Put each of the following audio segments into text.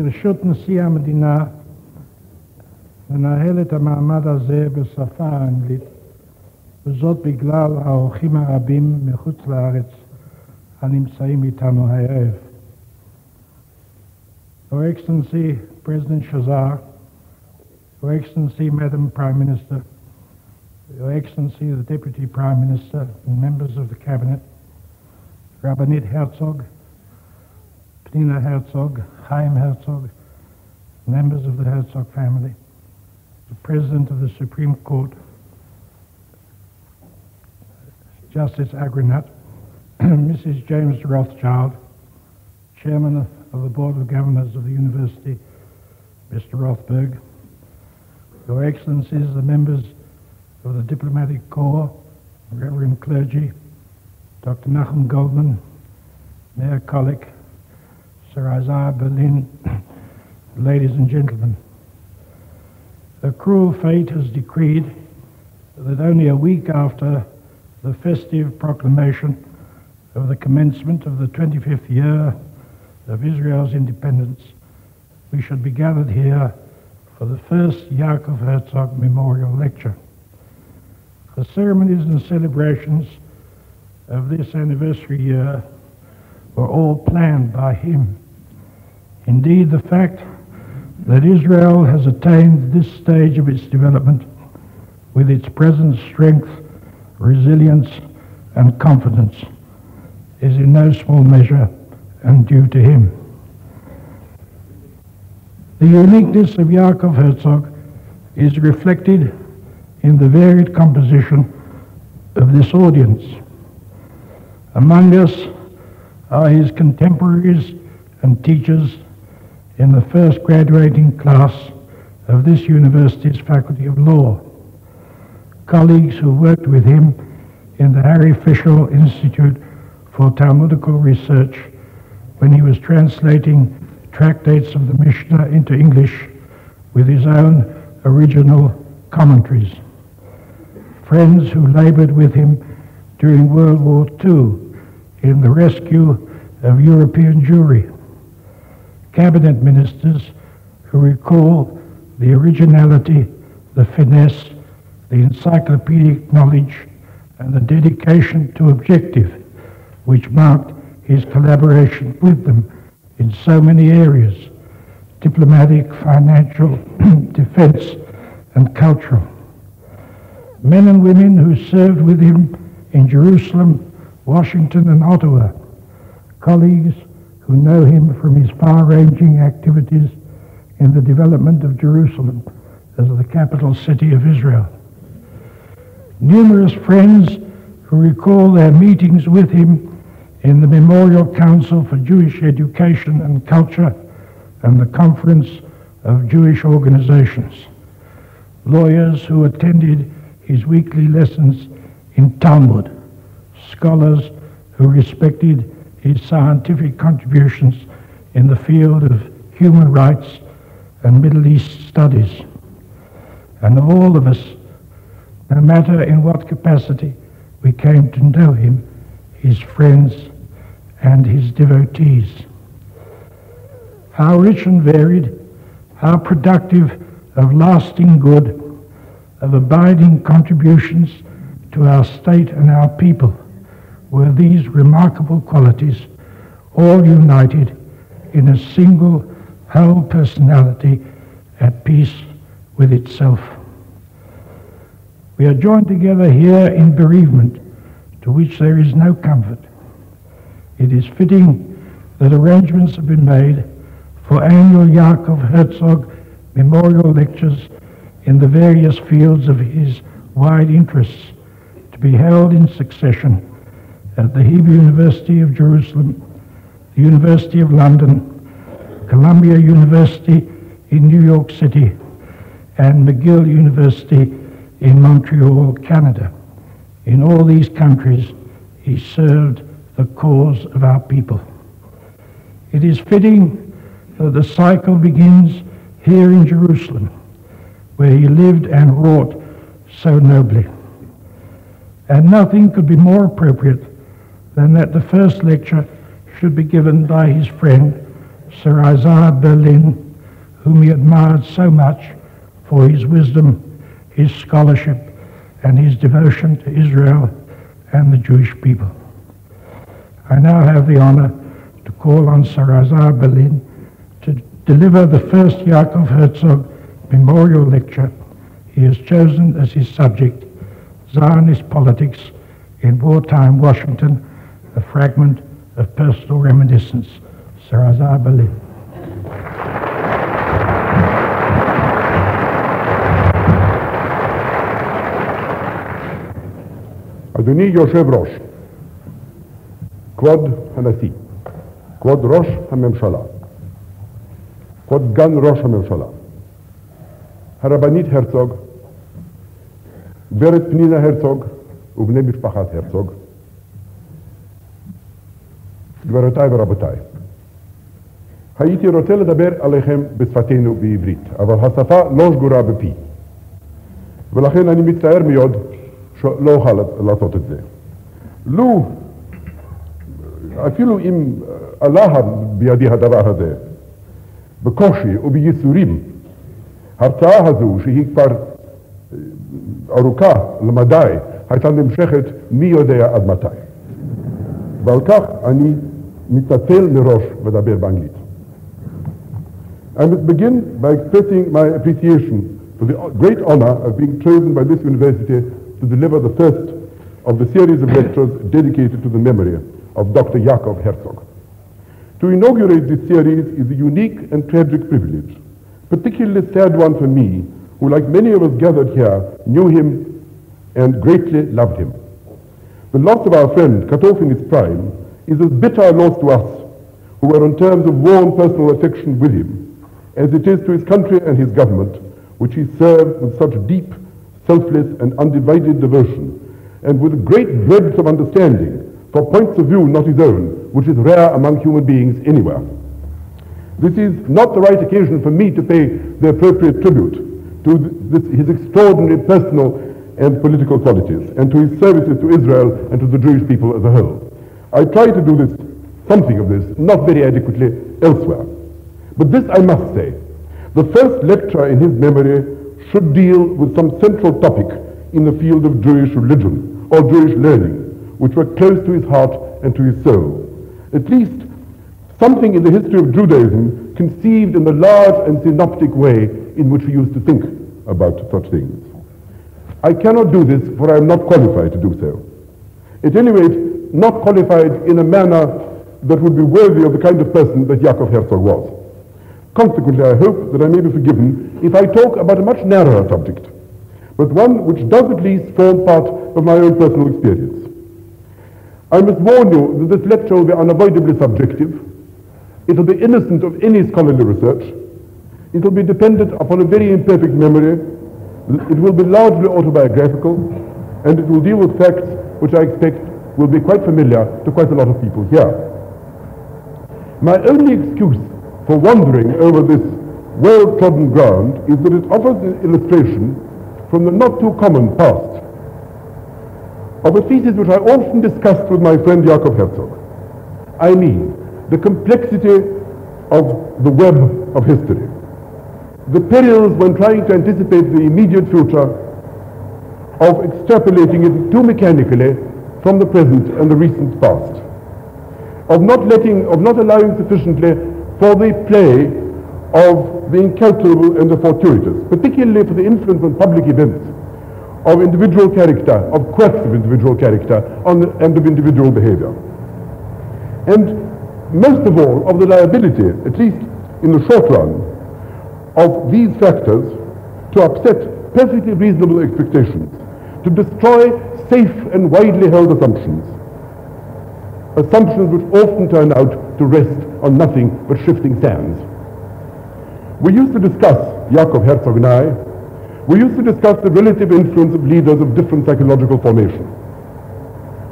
ברשות נשיא המדינה לנהל את המעמד הזה בשפה האנגלית, וזאת בגלל האורחים הרבים מחוץ לארץ הנמצאים איתנו הערב. Your Excellency President Shazar, Your Excellency Madam Prime Minister, Your Excellency the Deputy Prime Minister and members of the Cabinet, Rabbanit Herzog, Pnina Herzog, Chaim Herzog, members of the Herzog family, the President of the Supreme Court, Justice Agranat, Mrs. James Rothschild, Chairman of the Board of Governors of the University, Mr. Rothberg, Your Excellencies, the members of the Diplomatic Corps, Reverend Clergy, Dr. Nachum Goldman, Mayor Kolek, Sir Isaiah Berlin, ladies and gentlemen. A cruel fate has decreed that only a week after the festive proclamation of the commencement of the 25th year of Israel's independence, we should be gathered here for the first Yaakov Herzog Memorial Lecture. The ceremonies and celebrations of this anniversary year were all planned by him. Indeed, the fact that Israel has attained this stage of its development with its present strength, resilience, and confidence is in no small measure and due to him. The uniqueness of Yaakov Herzog is reflected in the varied composition of this audience. Among us are his contemporaries and teachers in the first graduating class of this university's Faculty of Law, colleagues who worked with him in the Harry Fischel Institute for Talmudical Research when he was translating tractates of the Mishnah into English with his own original commentaries. Friends who labored with him during World War II in the rescue of European Jewry. Cabinet ministers who recall the originality, the finesse, the encyclopedic knowledge, and the dedication to objective which marked his collaboration with them in so many areas: diplomatic, financial, defense, and cultural. Men and women who served with him in Jerusalem, Washington, and Ottawa, colleagues who know him from his far-ranging activities in the development of Jerusalem as the capital city of Israel. Numerous friends who recall their meetings with him in the Memorial Council for Jewish Education and Culture and the Conference of Jewish Organizations. Lawyers who attended his weekly lessons in Talmud. Scholars who respected his scientific contributions in the field of human rights and Middle East studies. And of all of us, no matter in what capacity we came to know him, his friends and his devotees. How rich and varied, how productive of lasting good, of abiding contributions to our state and our people were these remarkable qualities, all united in a single whole personality at peace with itself. We are joined together here in bereavement to which there is no comfort. It is fitting that arrangements have been made for annual Yaakov Herzog Memorial Lectures in the various fields of his wide interests to be held in succession at the Hebrew University of Jerusalem, the University of London, Columbia University in New York City, and McGill University in Montreal, Canada. In all these countries, he served the cause of our people. It is fitting that the cycle begins here in Jerusalem, where he lived and wrought so nobly. And nothing could be more appropriate than that the first lecture should be given by his friend, Sir Isaiah Berlin, whom he admired so much for his wisdom, his scholarship, and his devotion to Israel and the Jewish people. I now have the honor to call on Sir Isaiah Berlin to deliver the first Yaakov Herzog Memorial Lecture. He has chosen as his subject Zionist Politics in Wartime Washington, a fragment of personal reminiscence. Sir Isaiah Berlin. אדוני יושב ראש, כבוד הנשיא, כבוד ראש הממשלה, כבוד סגן ראש הממשלה, הרבנית הרצוג, גברת פנינה הרצוג ובני משפחת הרצוג, גבירותיי ורבותיי, הייתי רוצה לדבר עליכם בשפתנו בעברית, אבל השפה לא שגורה בפי, ולכן אני מצטער מאוד שלא אוכל לעשות את זה. לו, אפילו אם עלה בידי הדבר הזה, בקושי ובייסורים, הרצאה הזו שהיא כבר ארוכה למדי, הייתה נמשכת מי יודע עד מתי. ועל כך אני מתנצל מראש ודבר באנגלית. I must begin by expressing my appreciation for the great honor of being chosen by this university to deliver the first of the series of lectures dedicated to the memory of Dr. Yaakov Herzog. To inaugurate this series is a unique and tragic privilege, particularly sad one for me, who, like many of us gathered here, knew him and greatly loved him. The loss of our friend, cut off in his prime, is as bitter a loss to us, who were on terms of warm personal affection with him, as it is to his country and his government, which he served with such deep, selfless and undivided devotion, and with great breadth of understanding for points of view not his own, which is rare among human beings anywhere. This is not the right occasion for me to pay the appropriate tribute to his extraordinary personal and political qualities, and to his services to Israel and to the Jewish people as a whole. I try to do this, something of this, not very adequately elsewhere. But this I must say, the first lecture in his memory should deal with some central topic in the field of Jewish religion or Jewish learning, which were close to his heart and to his soul. At least something in the history of Judaism conceived in the large and synoptic way in which we used to think about such things. I cannot do this, for I am not qualified to do so. At any rate, not qualified in a manner that would be worthy of the kind of person that Yaakov Herzog was. Consequently, I hope that I may be forgiven if I talk about a much narrower subject, but one which does at least form part of my own personal experience. I must warn you that this lecture will be unavoidably subjective. It will be innocent of any scholarly research. It will be dependent upon a very imperfect memory. It will be largely autobiographical, and it will deal with facts which I expect will be quite familiar to quite a lot of people here. My only excuse for wandering over this well-trodden ground is that it offers an illustration from the not too common past of a thesis which I often discussed with my friend Yaakov Herzog. I mean, the complexity of the web of history, the perils when trying to anticipate the immediate future of extrapolating it too mechanically from the present and the recent past, of not allowing sufficiently for the play of the incalculable and the fortuitous, particularly for the influence on public events of individual character, of quirks of individual character, and of individual behavior. And most of all, of the liability, at least in the short run, of these factors to upset perfectly reasonable expectations, to destroy safe and widely held assumptions which often turn out to rest on nothing but shifting sands. We used to discuss, Yaakov Herzog and I, we used to discuss the relative influence of leaders of different psychological formation.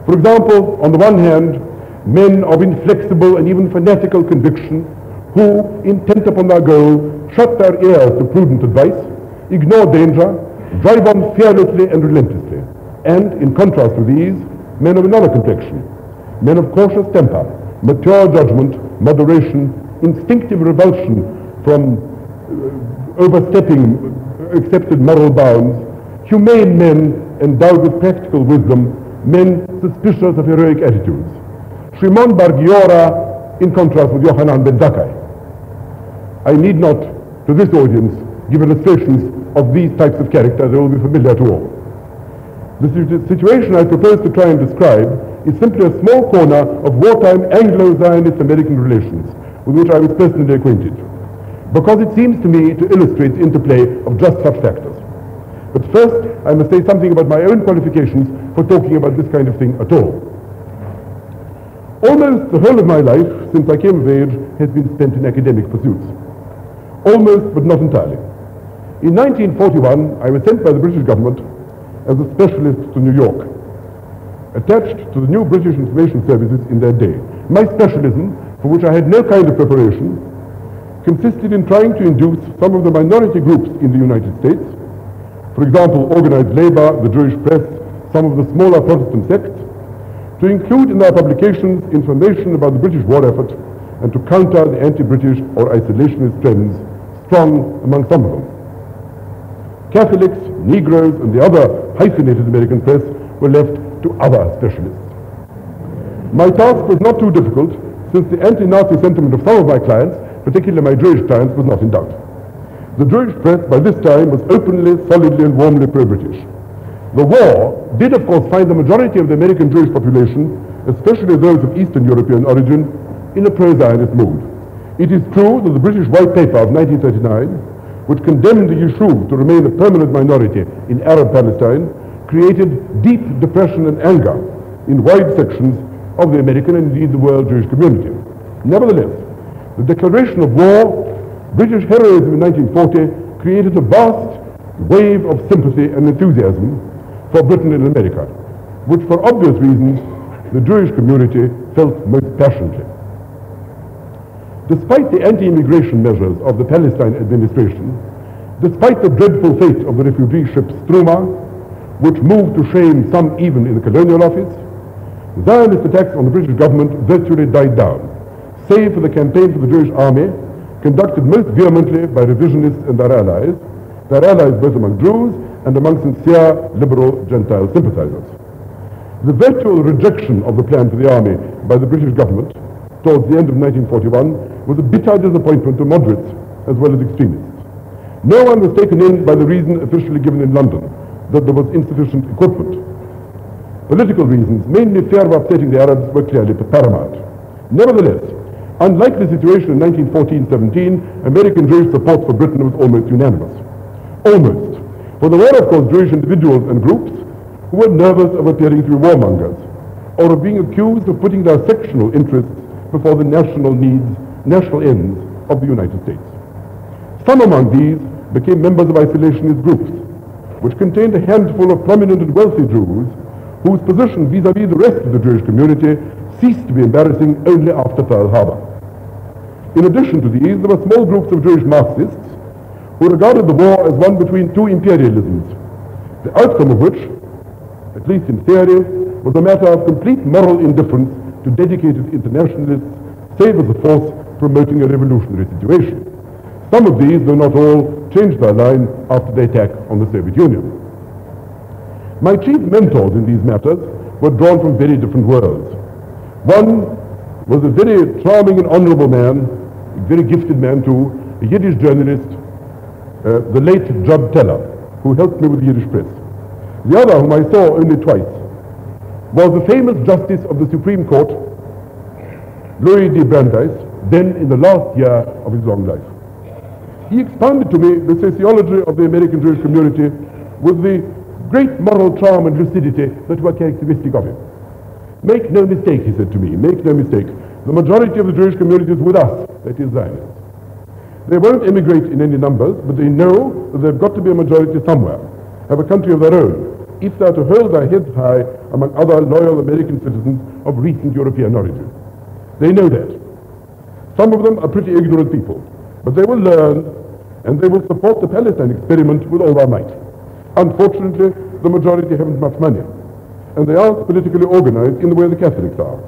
For example, on the one hand, men of inflexible and even fanatical conviction who, intent upon their goal, shut their ears to prudent advice, ignore danger, drive on fearlessly and relentlessly. And, in contrast with these, men of another complexion, men of cautious temper, mature judgment, moderation, instinctive revulsion from overstepping accepted moral bounds, humane men endowed with practical wisdom, men suspicious of heroic attitudes. Shimon Bar Giora, in contrast with Yochanan ben Zakkai. I need not, to this audience, give illustrations of these types of characters. They will be familiar to all. The situation I propose to try and describe is simply a small corner of wartime Anglo-Zionist American relations with which I was personally acquainted, because it seems to me to illustrate the interplay of just such factors. But first, I must say something about my own qualifications for talking about this kind of thing at all. Almost the whole of my life, since I came of age, has been spent in academic pursuits. Almost, but not entirely. In 1941, I was sent by the British government as a specialist to New York, attached to the new British information services in their day. My specialism, for which I had no kind of preparation, consisted in trying to induce some of the minority groups in the United States, for example, organized labor, the Jewish press, some of the smaller Protestant sects, to include in their publications information about the British war effort and to counter the anti-British or isolationist trends strong among some of them. Catholics, Negroes, and the other hyphenated American press were left to other specialists. My task was not too difficult, since the anti-Nazi sentiment of some of my clients, particularly my Jewish clients, was not in doubt. The Jewish press by this time was openly, solidly, and warmly pro-British. The war did, of course, find the majority of the American Jewish population, especially those of Eastern European origin, in a pro-Zionist mood. It is true that the British White Paper of 1939, which condemned the Yishuv to remain a permanent minority in Arab Palestine, created deep depression and anger in wide sections of the American and indeed the world Jewish community. Nevertheless, the declaration of war, British heroism in 1940, created a vast wave of sympathy and enthusiasm for Britain and America, which for obvious reasons the Jewish community felt most passionately. Despite the anti-immigration measures of the Palestine administration, despite the dreadful fate of the refugee ship Struma, which moved to shame some even in the colonial office, Zionist attacks on the British government virtually died down, save for the campaign for the Jewish army, conducted most vehemently by revisionists and their allies both among Jews and among sincere liberal Gentile sympathizers. The virtual rejection of the plan for the army by the British government towards the end of 1941 was a bitter disappointment to moderates as well as extremists. No one was taken in by the reason officially given in London, that there was insufficient equipment. Political reasons, mainly fear of upsetting the Arabs, were clearly paramount. Nevertheless, unlike the situation in 1914-17, American Jewish support for Britain was almost unanimous. Almost. For there were, of course, Jewish individuals and groups who were nervous of appearing to be warmongers, or of being accused of putting their sectional interests before the national needs, national ends of the United States. Some among these became members of isolationist groups, which contained a handful of prominent and wealthy Jews whose position vis-à-vis the rest of the Jewish community ceased to be embarrassing only after Pearl Harbor. In addition to these, there were small groups of Jewish Marxists who regarded the war as one between two imperialisms, the outcome of which, at least in theory, was a matter of complete moral indifference to dedicated internationalists, save as a force promoting a revolutionary situation. Some of these, though not all, changed their line after the attack on the Soviet Union. My chief mentors in these matters were drawn from very different worlds. One was a very charming and honorable man, a very gifted man too, a Yiddish journalist, the late Judd Teller, who helped me with the Yiddish press. The other, whom I saw only twice, was the famous justice of the Supreme Court, Louis D. Brandeis, then in the last year of his long life. He expounded to me the sociology of the American Jewish community with the great moral charm and lucidity that were characteristic of him. Make no mistake, he said to me, make no mistake. The majority of the Jewish community is with us, that is Zionists. They won't immigrate in any numbers, but they know that they've got to be a majority somewhere, have a country of their own, if they're to hold their heads high among other loyal American citizens of recent European origin. They know that. Some of them are pretty ignorant people, but they will learn and they will support the Palestine experiment with all their might. Unfortunately, the majority haven't much money, and they aren't politically organized in the way the Catholics are.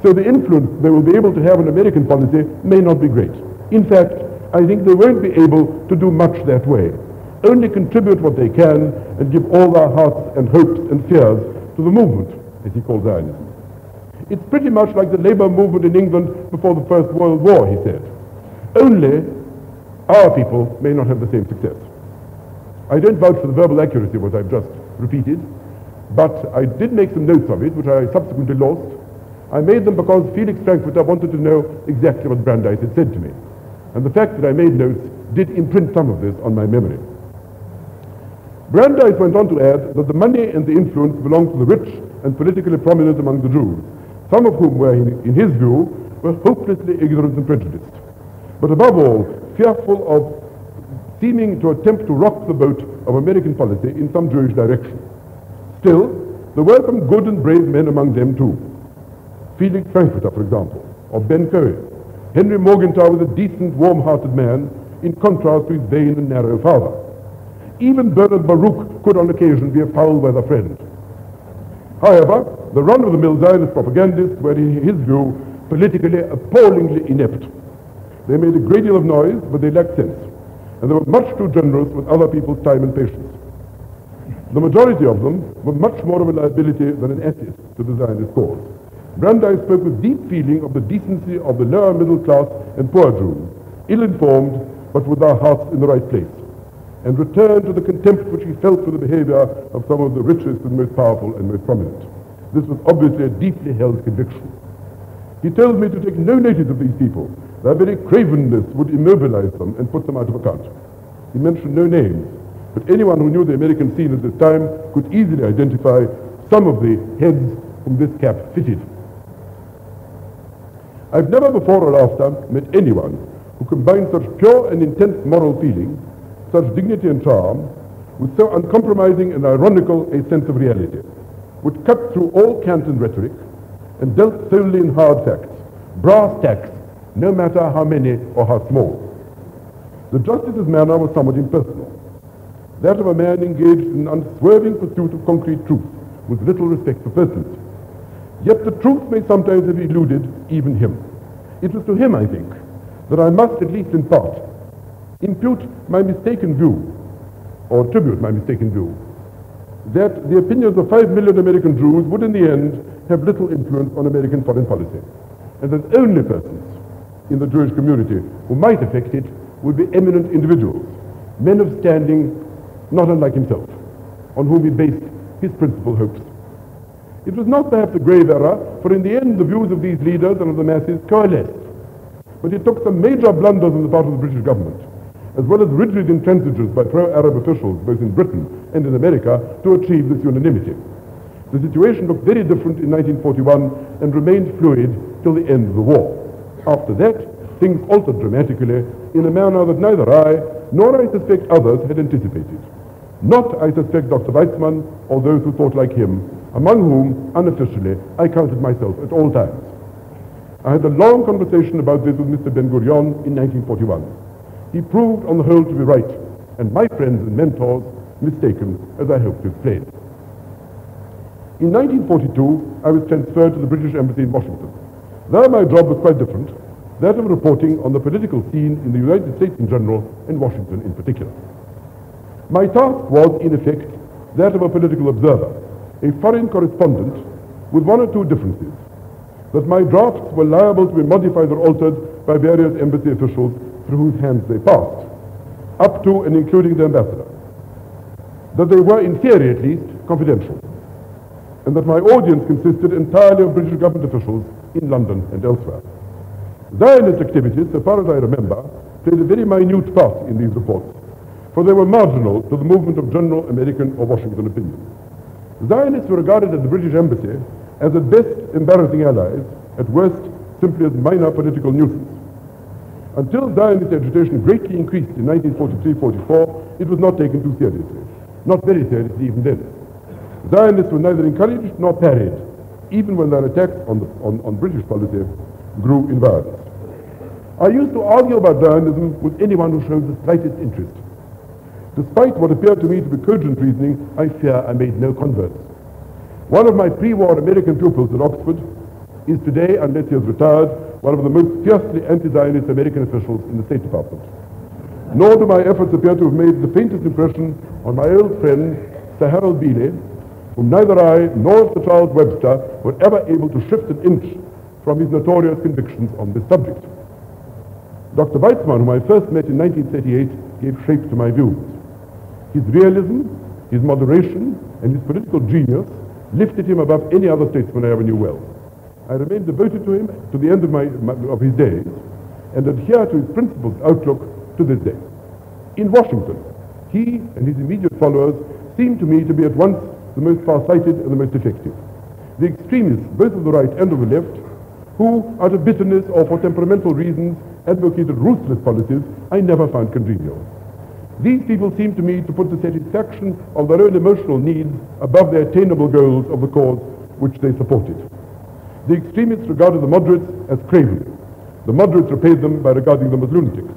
So the influence they will be able to have on American policy may not be great. In fact, I think they won't be able to do much that way. Only contribute what they can and give all their hearts and hopes and fears to the movement, as he calls Zionism. It's pretty much like the labor movement in England before the First World War, he said. Only our people may not have the same success. I don't vouch for the verbal accuracy of what I've just repeated, but I did make some notes of it, which I subsequently lost. I made them because Felix Frankfurter wanted to know exactly what Brandeis had said to me. And the fact that I made notes did imprint some of this on my memory. Brandeis went on to add that the money and the influence belonged to the rich and politically prominent among the Jews, some of whom were, in his view, were hopelessly ignorant and prejudiced, but above all, fearful of seeming to attempt to rock the boat of American policy in some Jewish direction. Still, there were some good and brave men among them too. Felix Frankfurter, for example, or Ben Cohen. Henry Morgenthau was a decent, warm-hearted man, in contrast to his vain and narrow father. Even Bernard Baruch could on occasion be a foul-weather friend. However, the run-of-the-mill Zionist propagandists were, in his view, politically appallingly inept. They made a great deal of noise, but they lacked sense, and they were much too generous with other people's time and patience. The majority of them were much more of a liability than an asset to the Zionist cause. Brandeis spoke with deep feeling of the decency of the lower middle class and poor Jews, ill-informed, but with their hearts in the right place, and returned to the contempt which he felt for the behavior of some of the richest and most powerful and most prominent. This was obviously a deeply held conviction. He told me to take no notice of these people. Their very cravenness would immobilize them and put them out of account. He mentioned no names, but anyone who knew the American scene at this time could easily identify some of the heads whom this cap fitted. I've never before or after met anyone who combined such pure and intense moral feeling, such dignity and charm, with so uncompromising and ironical a sense of reality, would cut through all cant and rhetoric, and dealt solely in hard facts, brass tacks, no matter how many or how small. The justice's manner was somewhat impersonal, that of a man engaged in an unswerving pursuit of concrete truth, with little respect for persons. Yet the truth may sometimes have eluded even him. It was to him, I think, that I must, at least in part, impute my mistaken view, or attribute my mistaken view, that the opinions of 5 million American Jews would in the end have little influence on American foreign policy, and that only persons in the Jewish community who might affect it would be eminent individuals, men of standing not unlike himself, on whom he based his principal hopes. It was not perhaps a grave error, for in the end the views of these leaders and of the masses coalesced. But it took some major blunders on the part of the British government, as well as rigid intransigence by pro-Arab officials both in Britain and in America, to achieve this unanimity. The situation looked very different in 1941 and remained fluid till the end of the war. After that, things altered dramatically in a manner that neither I nor I suspect others had anticipated. Not, I suspect, Dr. Weizmann or those who thought like him, among whom, unofficially, I counted myself at all times. I had a long conversation about this with Mr. Ben-Gurion in 1941. He proved on the whole to be right, and my friends and mentors mistaken, as I hope to explain. In 1942, I was transferred to the British Embassy in Washington. There my job was quite different, that of reporting on the political scene in the United States in general and Washington in particular. My task was, in effect, that of a political observer, a foreign correspondent, with one or two differences: that my drafts were liable to be modified or altered by various embassy officials through whose hands they passed, up to and including the ambassador; that they were, in theory at least, confidential; and that my audience consisted entirely of British government officials in London and elsewhere. Zionist activities, so far as I remember, played a very minute part in these reports, for they were marginal to the movement of general American or Washington opinion. Zionists were regarded at the British Embassy as at best embarrassing allies, at worst simply as minor political nuisance. Until Zionist agitation greatly increased in 1943-44, it was not taken too seriously. Not very seriously even then. Zionists were neither encouraged nor parried, even when their attacks on British policy grew in violence. I used to argue about Zionism with anyone who showed the slightest interest. Despite what appeared to me to be cogent reasoning, I fear I made no converts. One of my pre-war American pupils at Oxford is today, unless he has retired, one of the most fiercely anti-Zionist American officials in the State Department. Nor do my efforts appear to have made the faintest impression on my old friend, Sir Harold Bealey, whom neither I nor Sir Charles Webster were ever able to shift an inch from his notorious convictions on this subject. Dr. Weizmann, whom I first met in 1938, gave shape to my views. His realism, his moderation, and his political genius lifted him above any other statesman I ever knew well. I remained devoted to him to the end of his days and adhere to his principles outlook to this day. In Washington, he and his immediate followers seemed to me to be at once the most far-sighted and the most effective. The extremists, both of the right and of the left, who, out of bitterness or for temperamental reasons, advocated ruthless policies, I never found congenial. These people seemed to me to put the satisfaction of their own emotional needs above the attainable goals of the cause which they supported. The extremists regarded the moderates as craven. The moderates repaid them by regarding them as lunatics.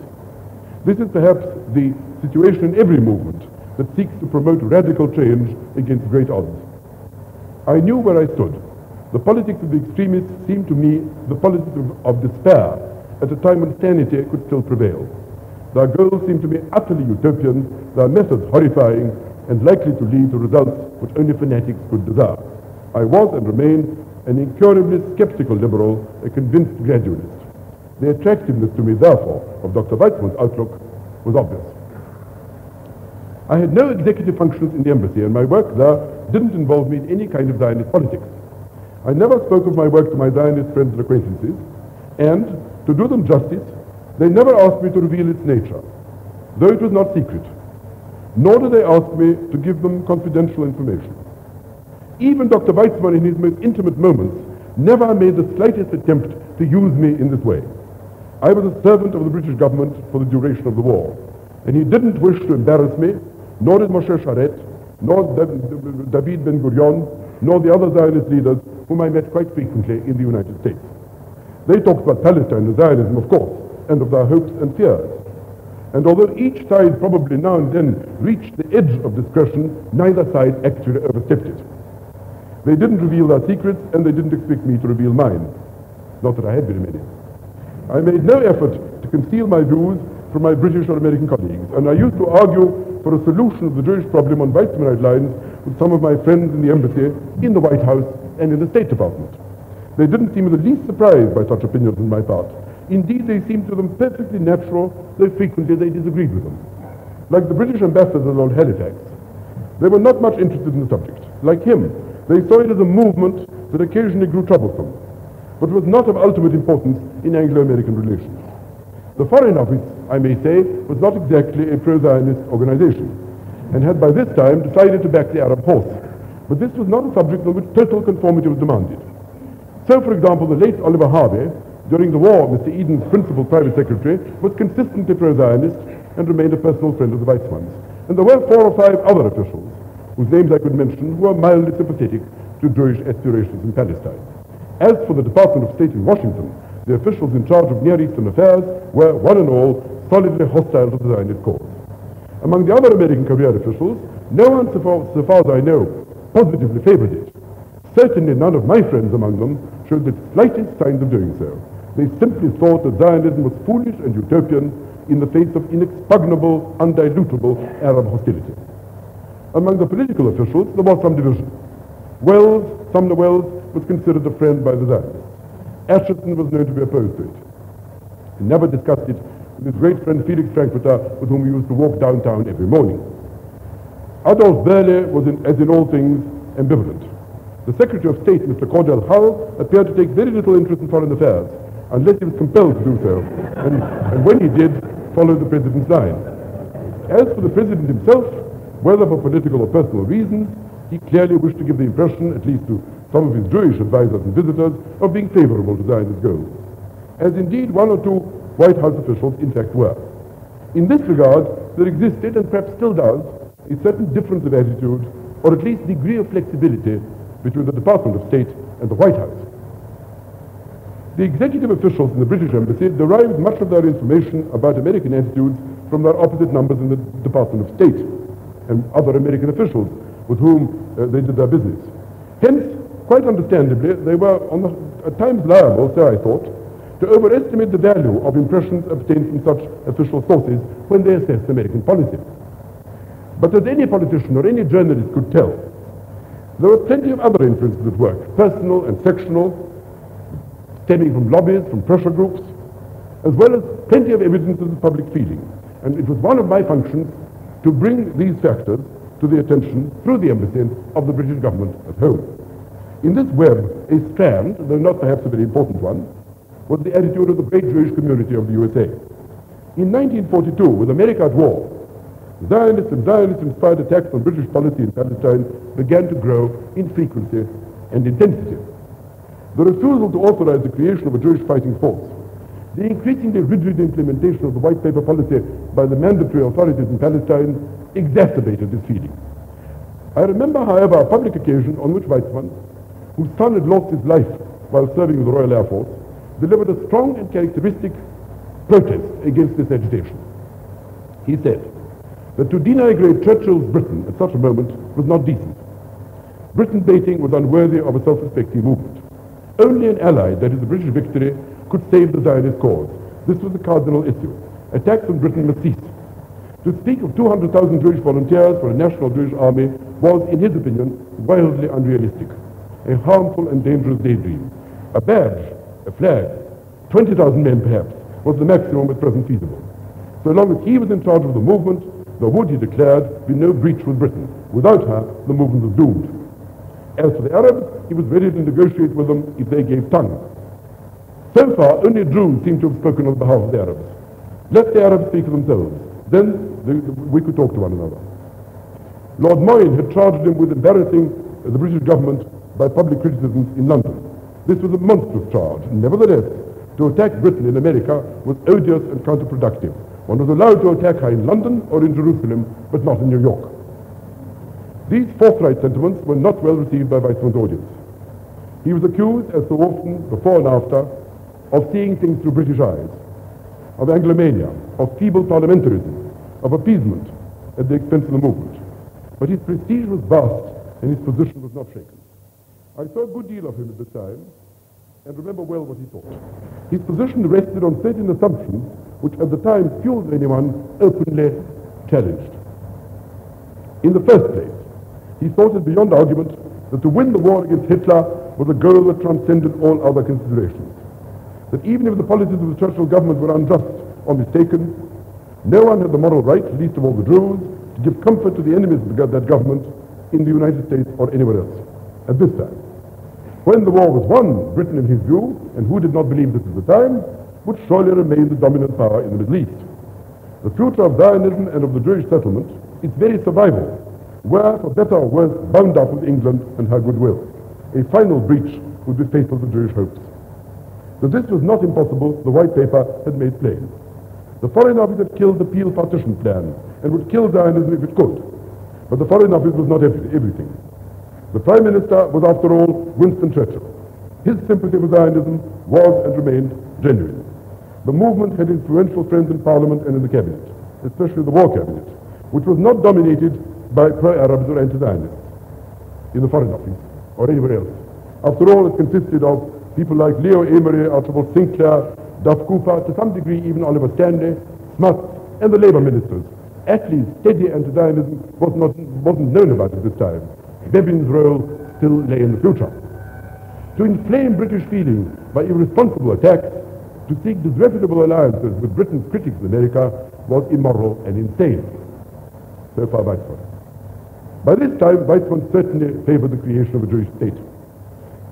This is perhaps the situation in every movement that seeks to promote radical change against great odds. I knew where I stood. The politics of the extremists seemed to me the politics of despair at a time when sanity could still prevail. Their goals seemed to me utterly utopian, their methods horrifying, and likely to lead to results which only fanatics could desire. I was and remain an incurably skeptical liberal, a convinced gradualist. The attractiveness to me, therefore, of Dr. Weizmann's outlook was obvious. I had no executive functions in the embassy, and my work there didn't involve me in any kind of Zionist politics. I never spoke of my work to my Zionist friends and acquaintances, and, to do them justice, they never asked me to reveal its nature, though it was not secret, nor did they ask me to give them confidential information. Even Dr. Weizmann, in his most intimate moments, never made the slightest attempt to use me in this way. I was a servant of the British government for the duration of the war, and he didn't wish to embarrass me, nor did Moshe Sharet, nor David Ben-Gurion, nor the other Zionist leaders whom I met quite frequently in the United States. They talked about Palestine and Zionism, of course, and of their hopes and fears. And although each side probably now and then reached the edge of discretion, neither side actually overstepped it. They didn't reveal their secrets, and they didn't expect me to reveal mine. Not that I had very many. I made no effort to conceal my views from my British or American colleagues, and I used to argue for a solution of the Jewish problem on Weizmannite lines with some of my friends in the embassy, in the White House, and in the State Department. They didn't seem the least surprised by such opinions on my part. Indeed, they seemed to them perfectly natural, though frequently they disagreed with them. Like the British ambassador, Lord Halifax, they were not much interested in the subject. Like him, they saw it as a movement that occasionally grew troublesome, but was not of ultimate importance in Anglo-American relations. The Foreign Office, I may say, was not exactly a pro-Zionist organization, and had by this time decided to back the Arab horse. But this was not a subject on which total conformity was demanded. So, for example, the late Oliver Harvey, during the war, Mr. Eden's principal private secretary, was consistently pro-Zionist and remained a personal friend of the Weizmanns. And there were 4 or 5 other officials, whose names I could mention, who were mildly sympathetic to Jewish aspirations in Palestine. As for the Department of State in Washington, the officials in charge of Near Eastern affairs were, one and all, solidly hostile to the Zionist cause. Among the other American career officials, no one, so far as I know, positively favored it. Certainly none of my friends among them showed the slightest signs of doing so. They simply thought that Zionism was foolish and utopian in the face of inexpugnable, undilutable Arab hostility. Among the political officials, there was some division. Sumner Welles was considered a friend by the Zionists. Acheson was known to be opposed to it. He never discussed it with his great friend Felix Frankfurter, with whom he used to walk downtown every morning. Adolf Berle was, as in all things, ambivalent. The Secretary of State, Mr. Cordell Hull, appeared to take very little interest in foreign affairs, unless he was compelled to do so, and when he did, followed the President's line. As for the President himself, whether for political or personal reasons, he clearly wished to give the impression, at least to some of his Jewish advisors and visitors, of being favorable to Zionist goals, as indeed 1 or 2 White House officials in fact were. In this regard, there existed, and perhaps still does, a certain difference of attitude, or at least degree of flexibility, between the Department of State and the White House. The executive officials in the British Embassy derived much of their information about American attitudes from their opposite numbers in the Department of State and other American officials with whom they did their business. Hence, quite understandably, they were at times liable, so I thought, to overestimate the value of impressions obtained from such official sources when they assessed American policy. But as any politician or any journalist could tell, there were plenty of other influences at work, personal and sectional, stemming from lobbies, from pressure groups, as well as plenty of evidences of public feeling. And it was one of my functions to bring these factors to the attention through the embassy of the British government at home. In this web, a strand, though not perhaps a very important one, was the attitude of the great Jewish community of the USA. In 1942, with America at war, Zionist and Zionist-inspired attacks on British policy in Palestine began to grow in frequency and intensity. The refusal to authorize the creation of a Jewish fighting force, the increasingly rigid implementation of the white paper policy by the mandatory authorities in Palestine exacerbated this feeling. I remember, however, a public occasion on which Weizmann, whose son had lost his life while serving in the Royal Air Force, delivered a strong and characteristic protest against this agitation. He said that to denigrate Churchill's Britain at such a moment was not decent. Britain baiting was unworthy of a self-respecting movement. Only an ally, that is the British victory, could save the Zionist cause. This was the cardinal issue. Attacks on Britain must cease. To speak of 200,000 Jewish volunteers for a national Jewish army was, in his opinion, wildly unrealistic, a harmful and dangerous daydream. A badge, a flag, 20,000 men perhaps, was the maximum at present feasible. So long as he was in charge of the movement, there would, he declared, be no breach with Britain. Without her, the movement was doomed. As for the Arabs, he was ready to negotiate with them if they gave tongue. So far, only Jews seem to have spoken on behalf of the Arabs. Let the Arabs speak for themselves. Then we could talk to one another. Lord Moyne had charged him with embarrassing the British government by public criticisms in London. This was a monstrous charge. Nevertheless, to attack Britain in America was odious and counterproductive. One was allowed to attack her in London or in Jerusalem, but not in New York. These forthright sentiments were not well received by Weizmann's audience. He was accused, as so often before and after, of seeing things through British eyes, of Anglomania, of feeble parliamentarism, of appeasement at the expense of the movement. But his prestige was vast and his position was not shaken. I saw a good deal of him at the time and remember well what he thought. His position rested on certain assumptions which at the time few of anyone openly challenged. In the first place, he thought it beyond argument that to win the war against Hitler was a goal that transcended all other considerations. That even if the policies of the Churchill government were unjust or mistaken, no one had the moral right, least of all the Jews, to give comfort to the enemies of that government in the United States or anywhere else at this time. When the war was won, Britain, in his view, and who did not believe this at the time, would surely remain the dominant power in the Middle East. The future of Zionism and of the Jewish settlement, its very survival, were, for better or worse, bound up with England and her goodwill. A final breach would be fatal to Jewish hopes. That this was not impossible, the White Paper had made plain. The Foreign Office had killed the Peel partition plan and would kill Zionism if it could. But the Foreign Office was not everything. The Prime Minister was, after all, Winston Churchill. His sympathy for Zionism was and remained genuine. The movement had influential friends in Parliament and in the Cabinet, especially the War Cabinet, which was not dominated by pro-Arabs or anti-Zionists in the Foreign Office or anywhere else. After all, it consisted of people like Leo Amery, Archibald Sinclair, Duff Cooper, to some degree even Oliver Stanley, Smuts, and the Labour ministers. Attlee's steady anti-Zionism wasn't known about at this time. Bevins' role still lay in the future. To inflame British feeling by irresponsible attacks, to seek disreputable alliances with Britain's critics in America, was immoral and insane. So far Weizmann. By this time, Weizmann certainly favored the creation of a Jewish state.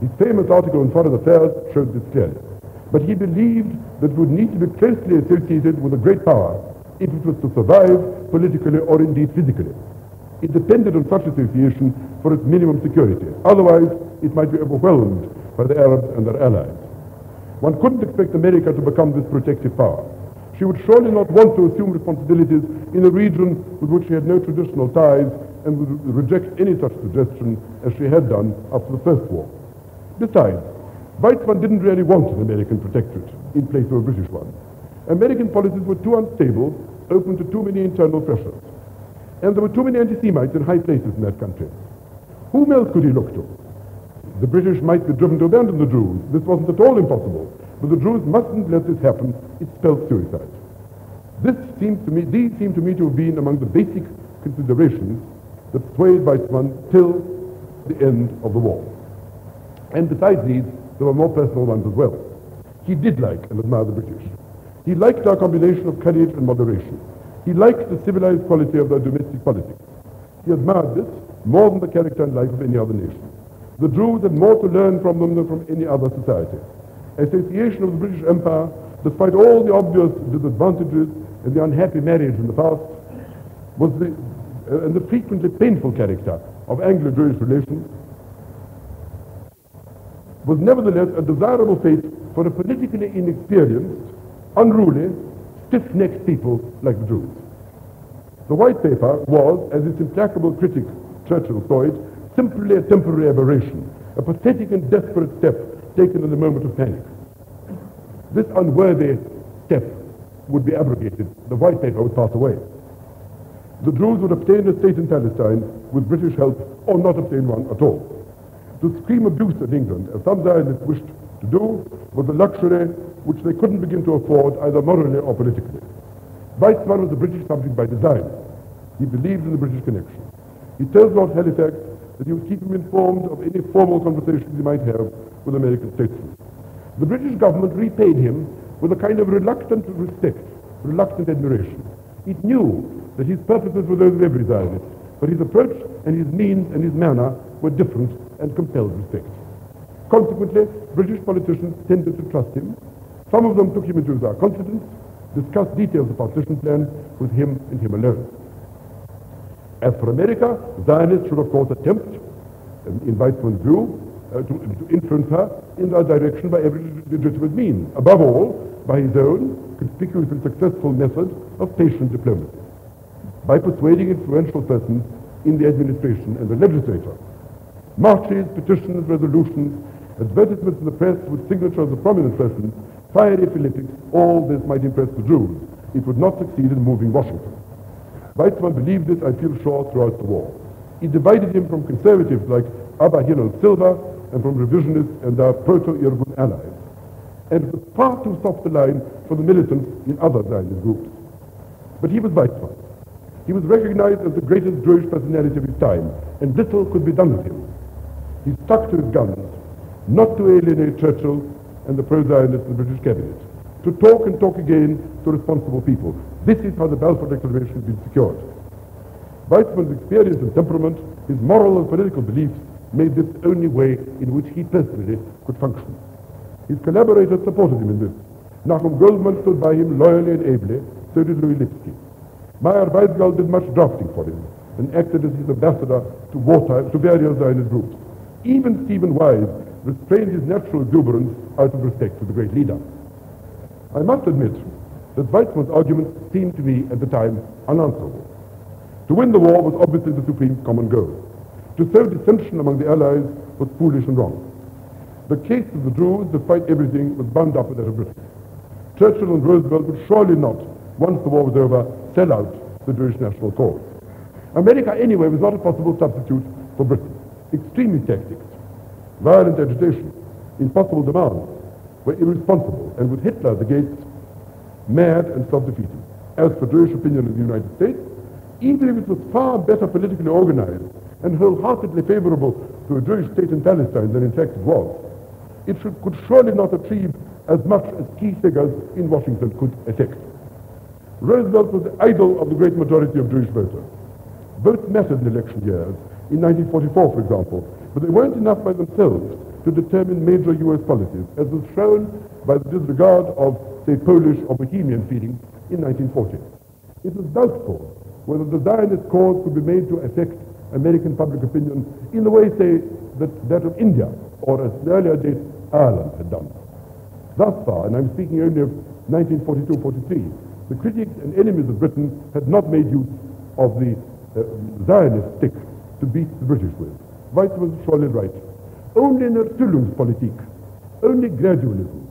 His famous article on Foreign Affairs showed this clearly. But he believed that it would need to be closely associated with a great power if it was to survive politically or indeed physically. It depended on such association for its minimum security. Otherwise, it might be overwhelmed by the Arabs and their allies. One couldn't expect America to become this protective power. She would surely not want to assume responsibilities in a region with which she had no traditional ties and would reject any such suggestion as she had done after the First War. Besides, Weizmann didn't really want an American protectorate in place of a British one. American policies were too unstable, open to too many internal pressures. And there were too many anti-Semites in high places in that country. Whom else could he look to? The British might be driven to abandon the Jews. This wasn't at all impossible. But the Jews mustn't let this happen. It spelled suicide. These seem to me to have been among the basic considerations that swayed Weizmann till the end of the war. And besides these, there were more personal ones as well. He did like and admire the British. He liked our combination of courage and moderation. He liked the civilized quality of their domestic politics. He admired this more than the character and life of any other nation. The Jews had more to learn from them than from any other society. Association of the British Empire, despite all the obvious disadvantages and the unhappy marriage in the past, was and the frequently painful character of Anglo-Jewish relations, was nevertheless a desirable fate for a politically inexperienced, unruly, stiff-necked people like the Jews. The White Paper was, as its implacable critic Churchill saw it, simply a temporary aberration, a pathetic and desperate step taken in a moment of panic. This unworthy step would be abrogated. The White Paper would pass away. The Jews would obtain a state in Palestine with British help, or not obtain one at all. To scream abuse at England, as some Zionists wished to do, was a luxury which they couldn't begin to afford either morally or politically. Weizmann was a British subject by design. He believed in the British connection. He tells Lord Halifax that he would keep him informed of any formal conversations he might have with American statesmen. The British government repaid him with a kind of reluctant respect, reluctant admiration. It knew that his purposes were those of every Zionist, but his approach and his means and his manner were different and compelled respect. Consequently, British politicians tended to trust him. Some of them took him into their confidence, discussed details of the partition plan with him and him alone. As for America, Zionists should of course attempt, in Weizmann's view, to influence her in that direction by every legitimate means, above all by his own conspicuous and successful method of patient diplomacy, by persuading influential persons in the administration and the legislature. Marches, petitions, resolutions, advertisements in the press with signatures of prominent persons, fiery philippics, all this might impress the Jews. It would not succeed in moving Washington. Weizmann believed this, I feel sure, throughout the war. It divided him from conservatives like Abba Hillel Silva and from revisionists and their proto-Irgun allies. And it was far too soft a line for the militants in other Zionist groups. But he was Weizmann. He was recognized as the greatest Jewish personality of his time, and little could be done with him. He stuck to his guns, not to alienate Churchill and the pro-Zionists in the British cabinet, to talk and talk again to responsible people. This is how the Balfour Declaration has been secured. Weizmann's experience and temperament, his moral and political beliefs, made this the only way in which he personally could function. His collaborators supported him in this. Nachum Goldman stood by him loyally and ably, so did Louis Lipsky. Meyer Weisgall did much drafting for him and acted as his ambassador to various Zionist groups. Even Stephen Wise restrained his natural exuberance out of respect for the great leader. I must admit that Weizmann's arguments seemed to me at the time unanswerable. To win the war was obviously the supreme common goal. To sow dissension among the Allies was foolish and wrong. The case of the Jews, despite everything, was bound up with that of Britain. Churchill and Roosevelt would surely not, once the war was over, sell out the Jewish national cause. America, anyway, was not a possible substitute for Britain. Extremist tactics, violent agitation, impossible demands were irresponsible, and with Hitler at the gates, mad and self-defeating. As for Jewish opinion in the United States, even if it was far better politically organized and wholeheartedly favorable to a Jewish state in Palestine than in fact it was, it could surely not achieve as much as key figures in Washington could effect. Roosevelt was the idol of the great majority of Jewish voters. Votes mattered in election years, in 1944 for example, but they weren't enough by themselves to determine major U.S. policies, as was shown by the disregard of, say, Polish or Bohemian feelings in 1940. It was doubtful whether the Zionist cause could be made to affect American public opinion in the way, say, that of India, or at an earlier date, Ireland had done. Thus far, and I'm speaking only of 1942-43, the critics and enemies of Britain had not made use of the Zionist stick to beat the British with. Weizmann was surely right. Only in Erfüllungspolitik, only gradualism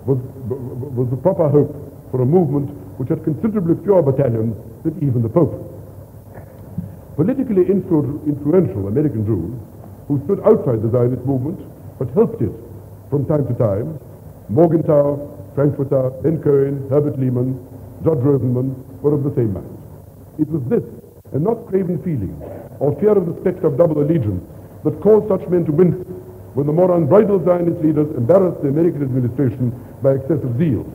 was the proper hope for a movement which had considerably fewer battalions than even the Pope. Politically influential American Jews who stood outside the Zionist movement but helped it from time to time. Morgenthau, Frankfurter, Ben Cohen, Herbert Lehman, George Rosenman were of the same mind. It was this, and not craven feeling or fear of the spectre of double allegiance, that caused such men to wince when the more unbridled Zionist leaders embarrassed the American administration by excessive zeal,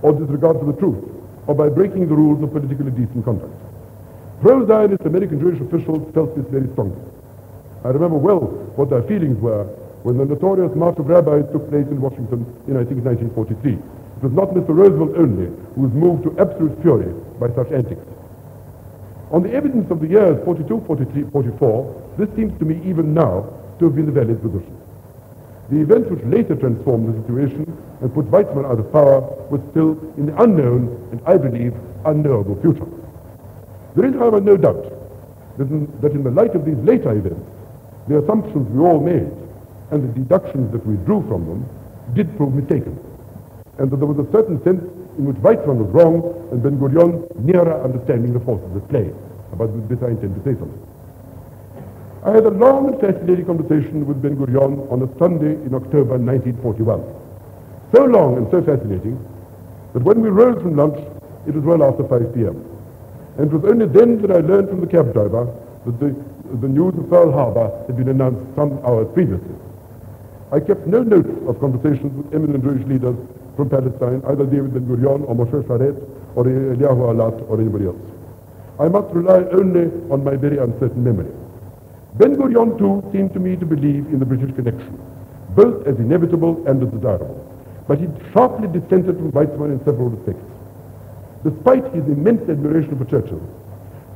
or disregard for the truth, or by breaking the rules of politically decent conduct. Pro-Zionist American Jewish officials felt this very strongly. I remember well what their feelings were when the notorious March of Rabbis took place in Washington in, I think, 1943. It was not Mr. Roosevelt only who was moved to absolute fury by such antics. On the evidence of the years 42, 43, 44, this seems to me even now to have been the valid position. The events which later transformed the situation and put Weizmann out of power was still in the unknown and, I believe, unknowable future. There is, however, no doubt that in the light of these later events, the assumptions we all made and the deductions that we drew from them did prove mistaken, and that there was a certain sense in which Weizmann was wrong and Ben-Gurion nearer understanding the forces at play. About this I intend to say something. I had a long and fascinating conversation with Ben-Gurion on a Sunday in October 1941. So long and so fascinating that when we rose from lunch, it was well after 5 p.m. And it was only then that I learned from the cab driver that the news of Pearl Harbor had been announced some hours previously. I kept no note of conversations with eminent Jewish leaders from Palestine, either David Ben-Gurion or Moshe Sharet or Eliyahu Alat or anybody else. I must rely only on my very uncertain memory. Ben-Gurion too seemed to me to believe in the British connection, both as inevitable and as desirable, but he sharply dissented from Weizmann in several respects. Despite his immense admiration for Churchill,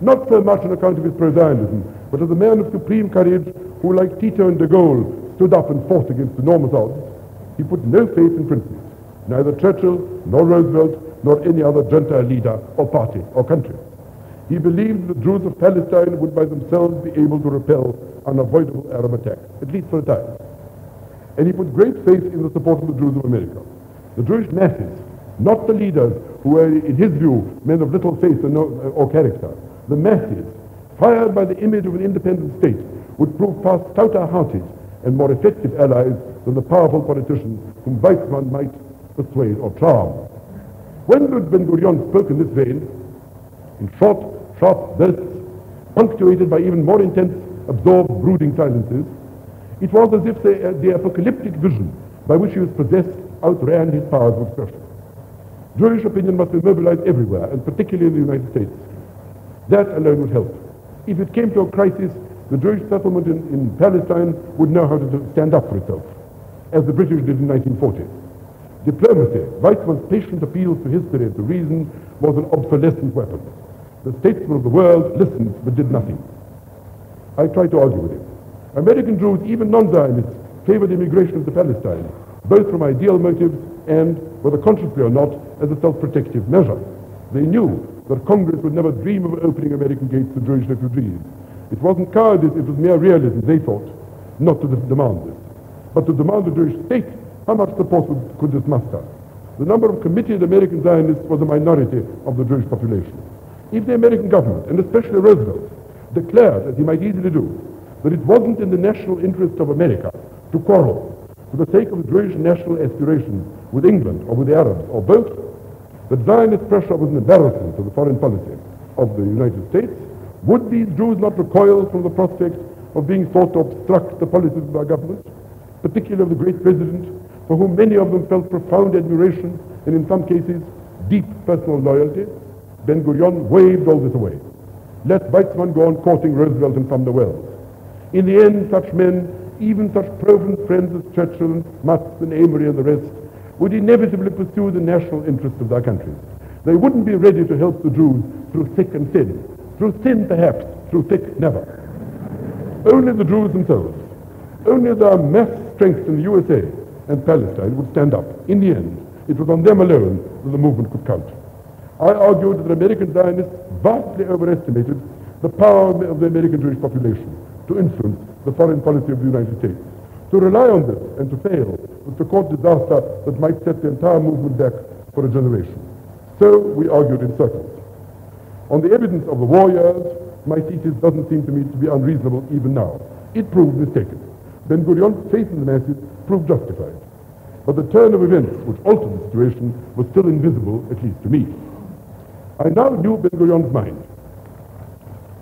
not so much on account of his pro-Zionism, but as a man of supreme courage who, like Tito and de Gaulle, stood up and fought against enormous odds, he put no faith in princes, neither Churchill, nor Roosevelt, nor any other Gentile leader or party or country. He believed the Jews of Palestine would by themselves be able to repel unavoidable Arab attacks, at least for a time. And he put great faith in the support of the Jews of America. The Jewish masses, not the leaders who were, in his view, men of little faith or character, the masses, fired by the image of an independent state, would prove far stouter-hearted and more effective allies than the powerful politicians whom Weizmann might persuade or charm. When Ben-Gurion spoke in this vein, in short, sharp bursts, punctuated by even more intense, absorbed, brooding silences, it was as if the apocalyptic vision by which he was possessed outran his powers of expression. Jewish opinion must be mobilized everywhere, and particularly in the United States. That alone would help. If it came to a crisis, the Jewish settlement in Palestine would know how to stand up for itself, as the British did in 1940. Diplomacy, Weizmann's patient appeals to history and to reason, was an obsolescent weapon. The statesmen of the world listened but did nothing. I tried to argue with him. American Jews, even non-Zionists, favored immigration to Palestine, both from ideal motives and, whether consciously or not, as a self-protective measure. They knew that Congress would never dream of opening American gates to Jewish refugees. It wasn't cowardice, it was mere realism, they thought, not to demand this. But to demand a Jewish state, how much support could this muster? The number of committed American Zionists was a minority of the Jewish population. If the American government, and especially Roosevelt, declared, as he might easily do, that it wasn't in the national interest of America to quarrel for the sake of Jewish national aspirations with England or with the Arabs or both, that Zionist pressure was an embarrassment to the foreign policy of the United States, would these Jews not recoil from the prospect of being thought to obstruct the policies of our government, particularly of the great president, for whom many of them felt profound admiration and in some cases deep personal loyalty? Ben-Gurion waved all this away. Let Weizmann go on courting Roosevelt and Sumner Welles. In the end, such men, even such proven friends as Churchill and Smuts and Amory and the rest, would inevitably pursue the national interests of their countries. They wouldn't be ready to help the Jews through thick and thin. Through thin, perhaps. Through thick, never. Only the Jews themselves, only their mass strength in the USA and Palestine would stand up. In the end, it was on them alone that the movement could count. I argued that American Zionists vastly overestimated the power of the American Jewish population to influence the foreign policy of the United States. To rely on this and to fail was to cause disaster that might set the entire movement back for a generation. So we argued in circles. On the evidence of the war years, my thesis doesn't seem to me to be unreasonable even now. It proved mistaken. Ben-Gurion's faith in the masses proved justified. But the turn of events which altered the situation was still invisible, at least to me. I now knew Ben-Gurion's mind.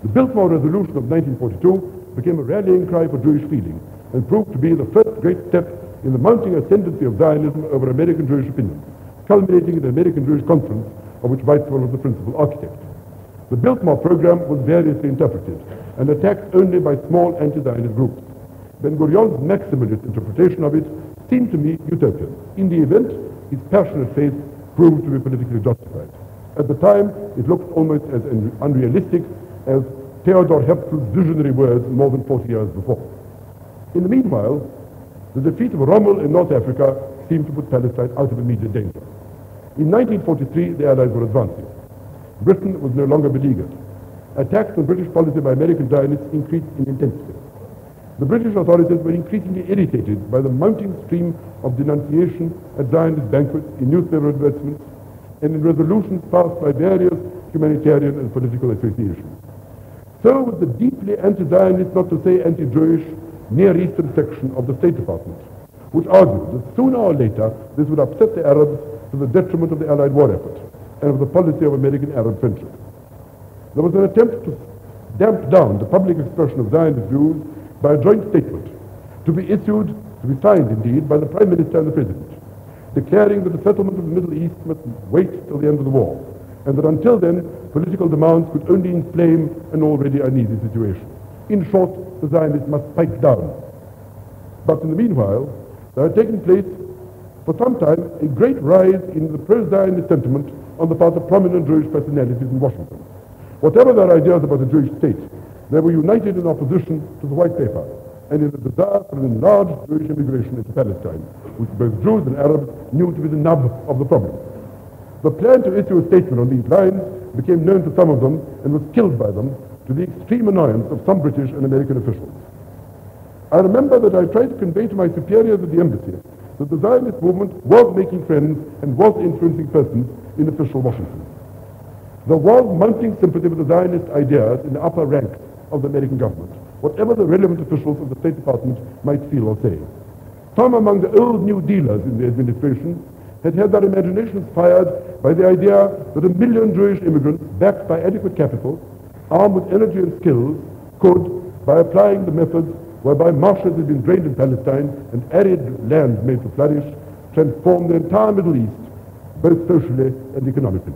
The Biltmore Resolution of 1942 became a rallying cry for Jewish feeling and proved to be the first great step in the mounting ascendancy of Zionism over American Jewish opinion, culminating in the American Jewish Conference, of which Weizmann was the principal architect. The Biltmore program was variously interpreted and attacked only by small anti-Zionist groups. Ben-Gurion's maximalist interpretation of it seemed to me utopian. In the event, his passionate faith proved to be politically justified. At the time, it looked almost as unrealistic as Theodor Herzl's visionary words more than 40 years before. In the meanwhile, the defeat of Rommel in North Africa seemed to put Palestine out of immediate danger. In 1943, the Allies were advancing. Britain was no longer beleaguered. Attacks on British policy by American Zionists increased in intensity. The British authorities were increasingly irritated by the mounting stream of denunciation at Zionist banquets, in newspaper advertisements, and in resolutions passed by various humanitarian and political associations. So was the deeply anti-Zionist, not to say anti-Jewish, Near Eastern section of the State Department, which argued that sooner or later this would upset the Arabs to the detriment of the Allied war effort and of the policy of American-Arab friendship. There was an attempt to damp down the public expression of Zionist views by a joint statement, to be signed indeed, by the Prime Minister and the President, declaring that the settlement of the Middle East must wait till the end of the war, and that until then, political demands could only inflame an already uneasy situation. In short, the Zionists must pipe down. But in the meanwhile, there had taken place for some time a great rise in the pro-Zionist sentiment on the part of prominent Jewish personalities in Washington. Whatever their ideas about a Jewish state, they were united in opposition to the White Paper and in the desire for an enlarged Jewish immigration into Palestine, which both Jews and Arabs knew to be the nub of the problem. The plan to issue a statement on these lines became known to some of them and was killed by them, to the extreme annoyance of some British and American officials. I remember that I tried to convey to my superiors at the embassy that the Zionist movement was making friends and was influencing persons in official Washington. There was mounting sympathy with the Zionist ideas in the upper ranks of the American government, whatever the relevant officials of the State Department might feel or say. Some among the old New Dealers in the administration had had their imaginations fired by the idea that 1 million Jewish immigrants, backed by adequate capital, armed with energy and skills, could, by applying the methods whereby marshes had been drained in Palestine and arid lands made to flourish, transform the entire Middle East, both socially and economically.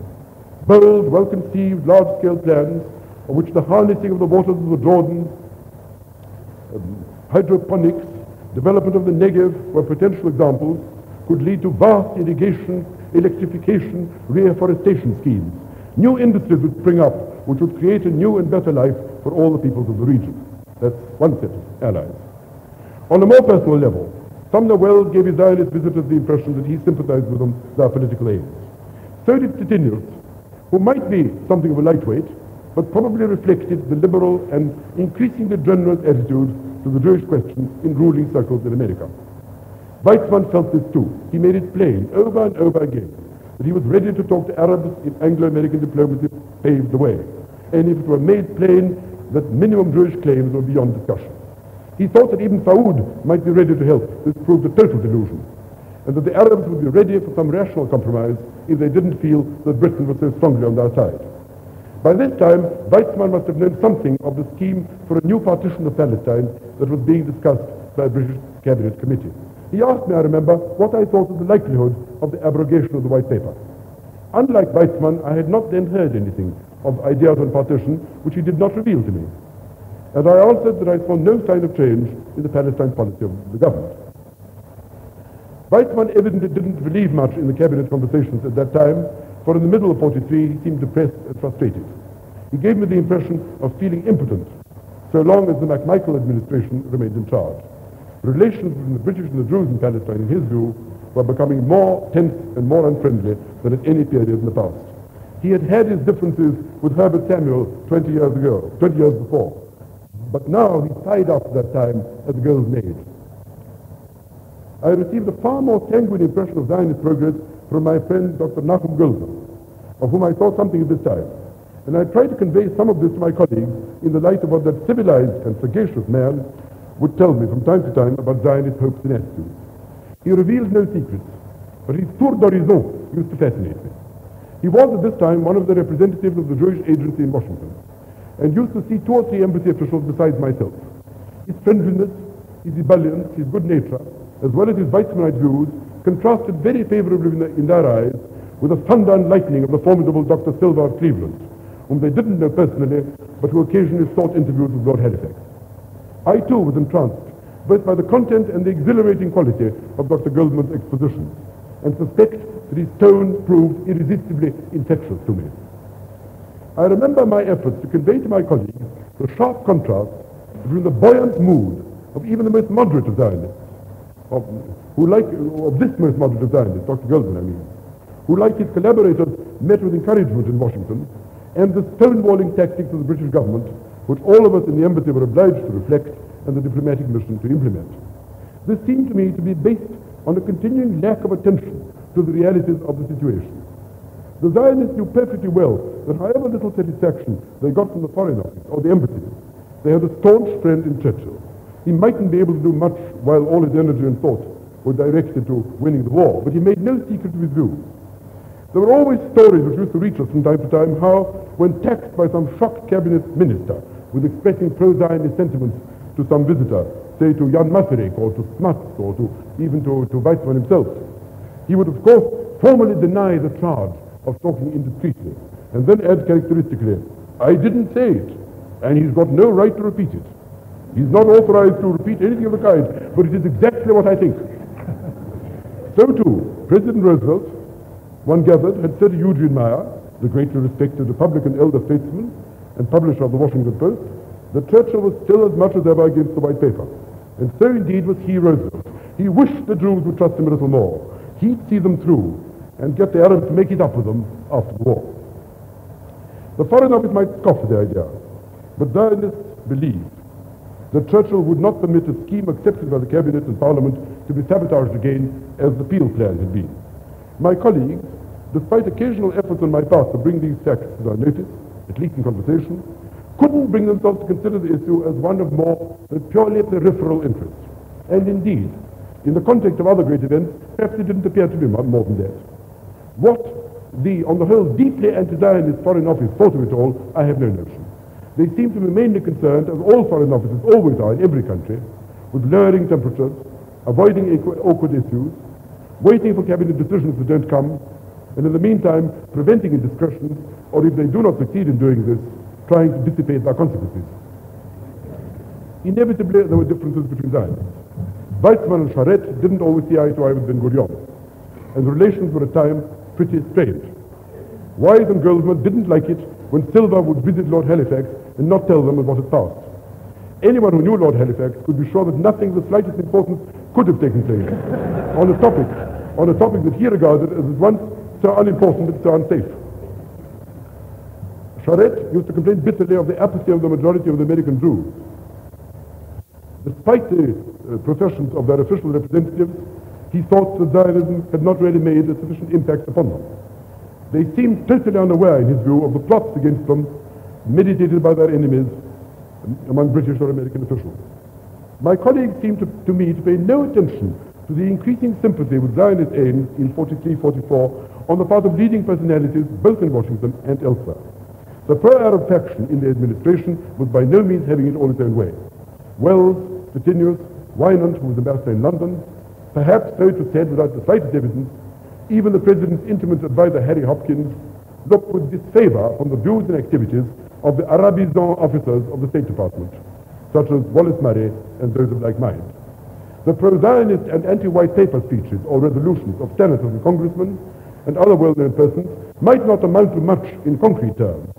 Bold, well-conceived, large-scale plans, of which the harnessing of the waters of the Jordan, hydroponics, development of the Negev were potential examples, could lead to vast irrigation, electrification, reforestation schemes. New industries would spring up, which would create a new and better life for all the peoples of the region. That's one set of allies. On a more personal level, Sumner Welles gave his Zionist visitors the impression that he sympathized with them, their political aims. So did Stettinius, who might be something of a lightweight, but probably reflected the liberal and increasingly generous attitude to the Jewish question in ruling circles in America. Weizmann felt this too. He made it plain over and over again that he was ready to talk to Arabs if Anglo-American diplomacy paved the way, and if it were made plain that minimum Jewish claims were beyond discussion. He thought that even Saud might be ready to help. This proved a total delusion, and that the Arabs would be ready for some rational compromise if they didn't feel that Britain was so strongly on their side. By this time, Weizmann must have known something of the scheme for a new partition of Palestine that was being discussed by a British cabinet committee. He asked me, I remember, what I thought of the likelihood of the abrogation of the White Paper. Unlike Weizmann, I had not then heard anything of ideas on partition which he did not reveal to me. And I answered that I saw no sign of change in the Palestine policy of the government. Weizmann evidently didn't believe much in the cabinet conversations at that time, for in the middle of 43 he seemed depressed and frustrated. He gave me the impression of feeling impotent so long as the McMichael administration remained in charge. Relations between the British and the Jews in Palestine, in his view, were becoming more tense and more unfriendly than at any period in the past. He had had his differences with Herbert Samuel 20 years before, but now he sighed after that time as a girl's maid. I received a far more sanguine impression of Zionist progress from my friend Dr. Nachum Gulzer, of whom I saw something at this time, and I tried to convey some of this to my colleagues in the light of what that civilized and sagacious man would tell me from time to time about Zionist hopes and attitudes. He reveals no secrets, but his tour d'horizon used to fascinate me. He was at this time one of the representatives of the Jewish Agency in Washington, and used to see 2 or 3 embassy officials besides myself. His friendliness, his ebullience, his good nature, as well as his Weizmannite views, contrasted very favorably in their eyes with the thunder and lightning of the formidable Dr. Silva of Cleveland, whom they didn't know personally, but who occasionally sought interviews with Lord Halifax. I too was entranced, both by the content and the exhilarating quality of Dr. Goldman's expositions, and suspect that his tone proved irresistibly infectious to me. I remember my efforts to convey to my colleagues the sharp contrast between the buoyant mood of even the most moderate of Zionists, of this most moderate of Zionists, Dr. Goldman, I mean, who, like his collaborators, met with encouragement in Washington, and the stonewalling tactics of the British government, which all of us in the embassy were obliged to reflect and the diplomatic mission to implement. This seemed to me to be based on a continuing lack of attention to the realities of the situation. The Zionists knew perfectly well that however little satisfaction they got from the Foreign Office or the embassy, they had a staunch friend in Churchill. He mightn't be able to do much while all his energy and thought were directed to winning the war, but he made no secret of his views. There were always stories which used to reach us from time to time how, when taxed by some shocked cabinet minister with expressing pro-Zionist sentiments to some visitor, say to Jan Masaryk or to Smuts or even to Weizmann himself, he would of course formally deny the charge of talking indiscreetly, and then add characteristically, I didn't say it, and he's got no right to repeat it. He's not authorized to repeat anything of the kind, but it is exactly what I think. So too, President Roosevelt, one gathered, had said to Eugene Meyer, the greatly respected Republican elder statesman and publisher of the Washington Post, that Churchill was still as much as ever against the white paper. And so indeed was he, Roosevelt. He wished the Jews would trust him a little more. He'd see them through and get the Arabs to make it up with them after the war. The Foreign Office might scoff at the idea, but Zionists believed that Churchill would not permit a scheme accepted by the Cabinet and Parliament to be sabotaged again as the Peel plan had been. My colleagues, despite occasional efforts on my part to bring these facts to their notice, at least in conversation, couldn't bring themselves to consider the issue as one of more than purely peripheral interest. And indeed, in the context of other great events, perhaps it didn't appear to be more than that. What the, on the whole, deeply anti-Zionist Foreign Office thought of it all, I have no notion. They seem to be mainly concerned, as all foreign offices always are in every country, with lowering temperatures, avoiding awkward issues, waiting for cabinet decisions that don't come, and in the meantime, preventing indiscretions, or if they do not succeed in doing this, trying to dissipate their consequences. Inevitably, there were differences between Zionists. Weizmann and Charette didn't always see eye to eye with Ben-Gurion, and relations were at times pretty strained. Wise and Goldman didn't like it when Silva would visit Lord Halifax and not tell them of what had passed. Anyone who knew Lord Halifax could be sure that nothing of the slightest importance could have taken place on a topic that he regarded as at once so unimportant and so unsafe. Charette used to complain bitterly of the apathy of the majority of the American Jews. Despite the professions of their official representatives, he thought that Zionism had not really made a sufficient impact upon them. They seemed totally unaware, in his view, of the plots against them meditated by their enemies among British or American officials. My colleagues seemed to me to pay no attention to the increasing sympathy with Zionist aims in 43-44 on the part of leading personalities both in Washington and elsewhere. The pro-Arab faction in the administration was by no means having it all its own way. Wells, Stettinius, Wynand, who was ambassador in London, perhaps, so it was said without the slightest evidence, even the President's intimate advisor Harry Hopkins looked with disfavor upon the views and activities of the Arabisant officers of the State Department, such as Wallace Murray and those of like mind. The pro-Zionist and anti-white paper speeches or resolutions of senators and congressmen and other well-known persons might not amount to much in concrete terms,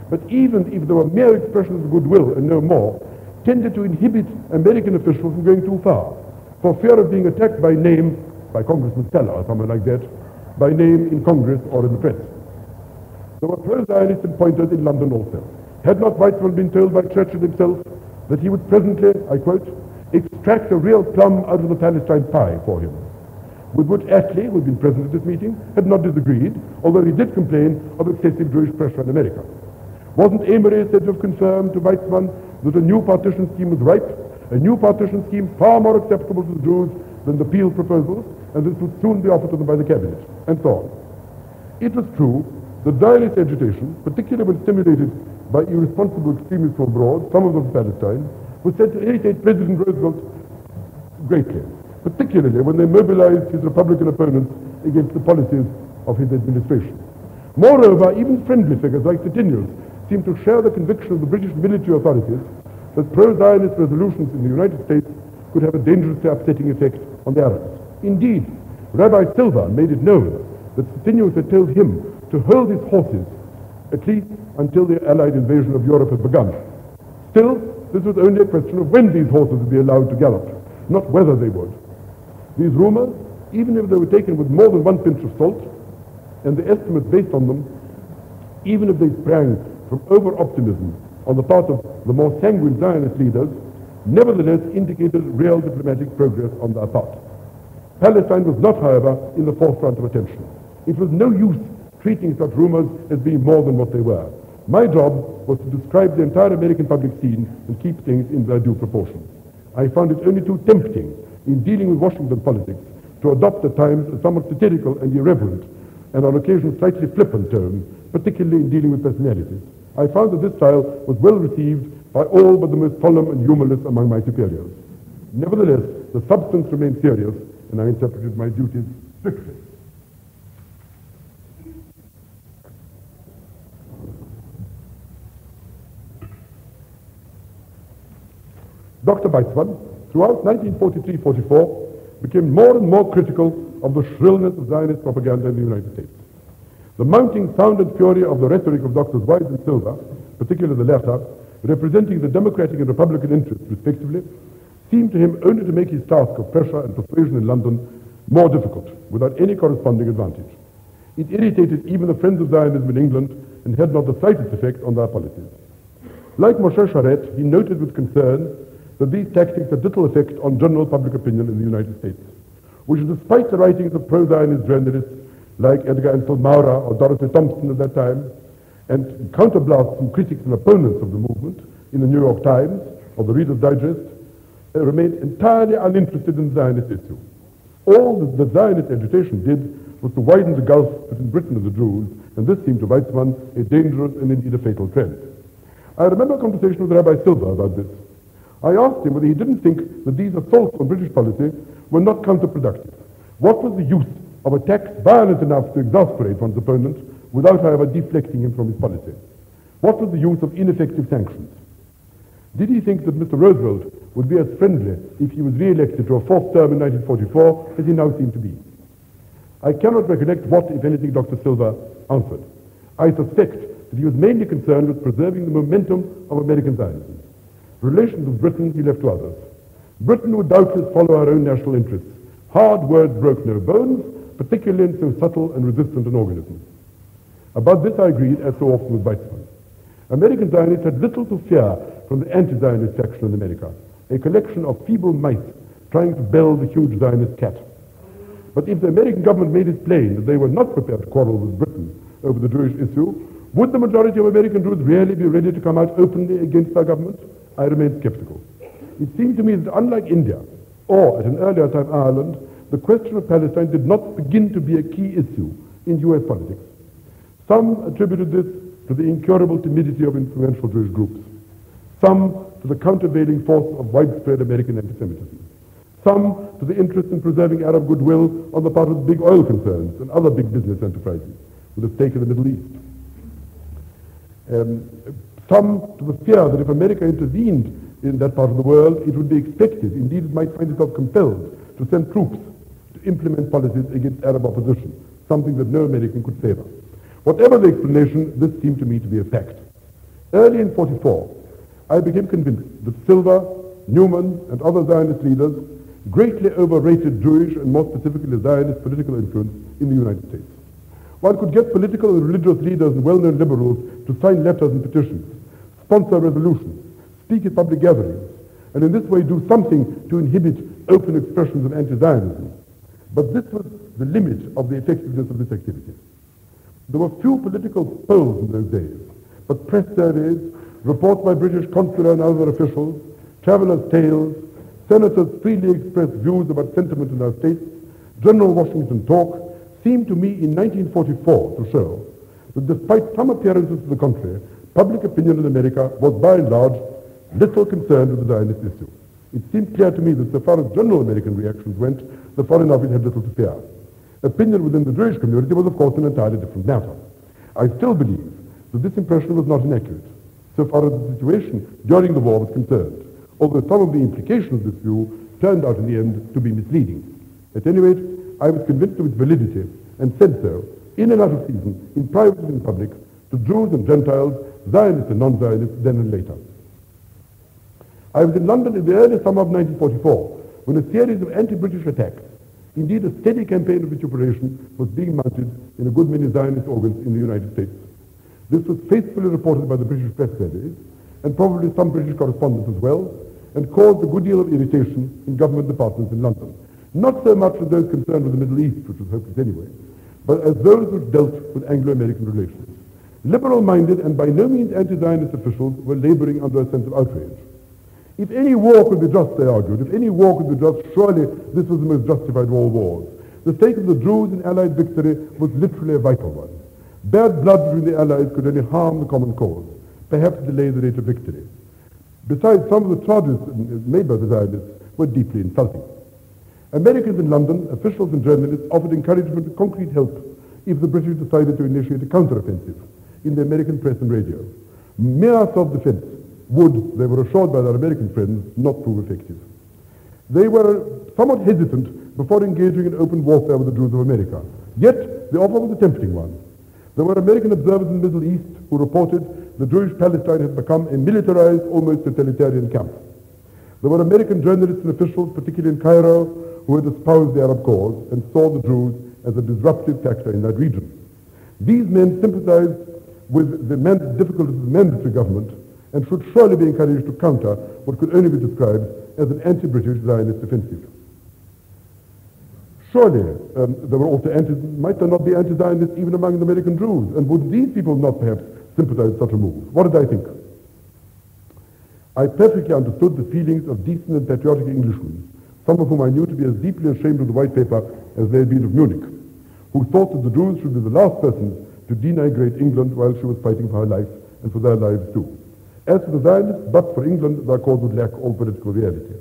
but even if they were mere expressions of goodwill and no more, tended to inhibit American officials from going too far, for fear of being attacked by name, by Congressman Steller or someone like that, by name in Congress or in the press. There were pro-Zionists appointed in London also. Had not Weizmann been told by Churchill himself that he would presently, I quote, extract a real plum out of the Palestine pie for him? With which Attlee, who had been present at this meeting, had not disagreed, although he did complain of excessive Jewish pressure in America. Wasn't Amory said to have confirmed to Weizmann that a new partition scheme was ripe, a new partition scheme far more acceptable to the Jews than the Peel proposals, and this would soon be offered to them by the cabinet, and so on. It was true that Zionist agitation, particularly when stimulated by irresponsible extremists from abroad, some of them from Palestine, was said to irritate President Roosevelt greatly, particularly when they mobilized his Republican opponents against the policies of his administration. Moreover, even friendly figures like Stettinius seemed to share the conviction of the British military authorities that pro-Zionist resolutions in the United States could have a dangerously upsetting effect on the Arabs. Indeed, Rabbi Silver made it known that Stettinius had told him to hold his horses, at least until the Allied invasion of Europe had begun. Still, this was only a question of when these horses would be allowed to gallop, not whether they would. These rumors, even if they were taken with more than one pinch of salt, and the estimates based on them, even if they sprang from over-optimism on the part of the more sanguine Zionist leaders, nevertheless indicated real diplomatic progress on their part. Palestine was not, however, in the forefront of attention. It was no use treating such rumors as being more than what they were. My job was to describe the entire American public scene and keep things in their due proportion. I found it only too tempting in dealing with Washington politics to adopt at times a somewhat satirical and irreverent, and on occasion slightly flippant tone, particularly in dealing with personalities. I found that this style was well received by all but the most solemn and humorless among my superiors. Nevertheless, the substance remained serious, and I interpreted my duties strictly. Dr. Weizmann, throughout 1943-44, became more and more critical of the shrillness of Zionist propaganda in the United States. The mounting sound and fury of the rhetoric of Drs. Wise and Silver, particularly the latter, representing the Democratic and Republican interests respectively, seemed to him only to make his task of pressure and persuasion in London more difficult, without any corresponding advantage. It irritated even the friends of Zionism in England and had not the slightest effect on their policies. Like Moshe Sharet, he noted with concern that these tactics had little effect on general public opinion in the United States, which despite the writings of pro-Zionist journalists like Edgar Ansel Maurer or Dorothy Thompson at that time, and counterblasts from critics and opponents of the movement in the New York Times or the Reader's Digest, remained entirely uninterested in the Zionist issue. All that the Zionist agitation did was to widen the gulf between Britain and the Jews, and this seemed to Weizmann a dangerous and indeed a fatal trend. I remember a conversation with Rabbi Silver about this. I asked him whether he didn't think that these assaults on British policy were not counterproductive. What was the use of attacks violent enough to exasperate one's opponent without, however, deflecting him from his policy? What was the use of ineffective sanctions? Did he think that Mr. Roosevelt would be as friendly if he was re-elected to a fourth term in 1944 as he now seemed to be? I cannot recollect what, if anything, Dr. Silver answered. I suspect that he was mainly concerned with preserving the momentum of American Zionism. Relations with Britain he left to others. Britain would doubtless follow her own national interests. Hard words broke no bones, particularly in so subtle and resistant an organism. About this I agreed, as so often with Weizmann. American Zionists had little to fear from the anti-Zionist faction in America, a collection of feeble mice trying to bell the huge Zionist cat. But if the American government made it plain that they were not prepared to quarrel with Britain over the Jewish issue, would the majority of American Jews really be ready to come out openly against our government? I remained skeptical. It seemed to me that unlike India, or at an earlier time Ireland, the question of Palestine did not begin to be a key issue in U.S. politics. Some attributed this to the incurable timidity of influential Jewish groups, some to the countervailing force of widespread American anti-Semitism, some to the interest in preserving Arab goodwill on the part of big oil concerns and other big business enterprises with a stake in the Middle East. Some to the fear that if America intervened in that part of the world, it would be expected, indeed it might find itself compelled, to send troops to implement policies against Arab opposition, something that no American could favor. Whatever the explanation, this seemed to me to be a fact. Early in 1944, I became convinced that Silver, Newman, and other Zionist leaders greatly overrated Jewish and more specifically Zionist political influence in the United States. One could get political and religious leaders and well-known liberals to sign letters and petitions, sponsor resolutions, speak at public gatherings, and in this way do something to inhibit open expressions of anti-Zionism. But this was the limit of the effectiveness of this activity. There were few political polls in those days, but press surveys, reports by British consular and other officials, travelers' tales, senators freely express views about sentiment in our states, General Washington talk, seemed to me in 1944 to show that despite some appearances to the contrary, public opinion in America was by and large little concerned with the Zionist issue. It seemed clear to me that so far as general American reactions went, the Foreign Office had little to fear. Opinion within the Jewish community was of course an entirely different matter. I still believe that this impression was not inaccurate, so far as the situation during the war was concerned, although some of the implications of this view turned out in the end to be misleading. At any rate, I was convinced of its validity and said so, in and out of season, in private and in public, to Jews and Gentiles, Zionists and non-Zionists, then and later. I was in London in the early summer of 1944, when a series of anti-British attacks, indeed a steady campaign of vituperation, was being mounted in a good many Zionist organs in the United States. This was faithfully reported by the British press service, and probably some British correspondents as well, and caused a good deal of irritation in government departments in London. Not so much as those concerned with the Middle East, which was hopeless anyway, but as those which dealt with Anglo-American relations. Liberal-minded and by no means anti-Zionist officials were laboring under a sense of outrage. If any war could be just, they argued, if any war could be just, surely this was the most justified of all wars. The stake of the Jews in Allied victory was literally a vital one. Bad blood between the Allies could only harm the common cause, perhaps delay the rate of victory. Besides, some of the charges made by the Zionists were deeply insulting. Americans in London, officials and journalists, offered encouragement and concrete help if the British decided to initiate a counter-offensive in the American press and radio. Mere self-defense would, they were assured by their American friends, not prove effective. They were somewhat hesitant before engaging in open warfare with the Jews of America. Yet, the offer was a tempting one. There were American observers in the Middle East who reported the Jewish Palestine had become a militarized, almost totalitarian camp. There were American journalists and officials, particularly in Cairo, who had espoused the Arab cause and saw the Jews as a disruptive factor in that region. These men sympathized with the difficulties of the mandatory government and should surely be encouraged to counter what could only be described as an anti-British Zionist offensive. Surely there were also might there not be anti-Zionists even among the American Jews, and would these people not perhaps sympathize with such a move? What did I think? I perfectly understood the feelings of decent and patriotic Englishmen, some of whom I knew to be as deeply ashamed of the white paper as they had been of Munich, who thought that the Jews should be the last persons to denigrate England while she was fighting for her life and for their lives too. As for the Zionists, but for England, their cause would lack all political reality.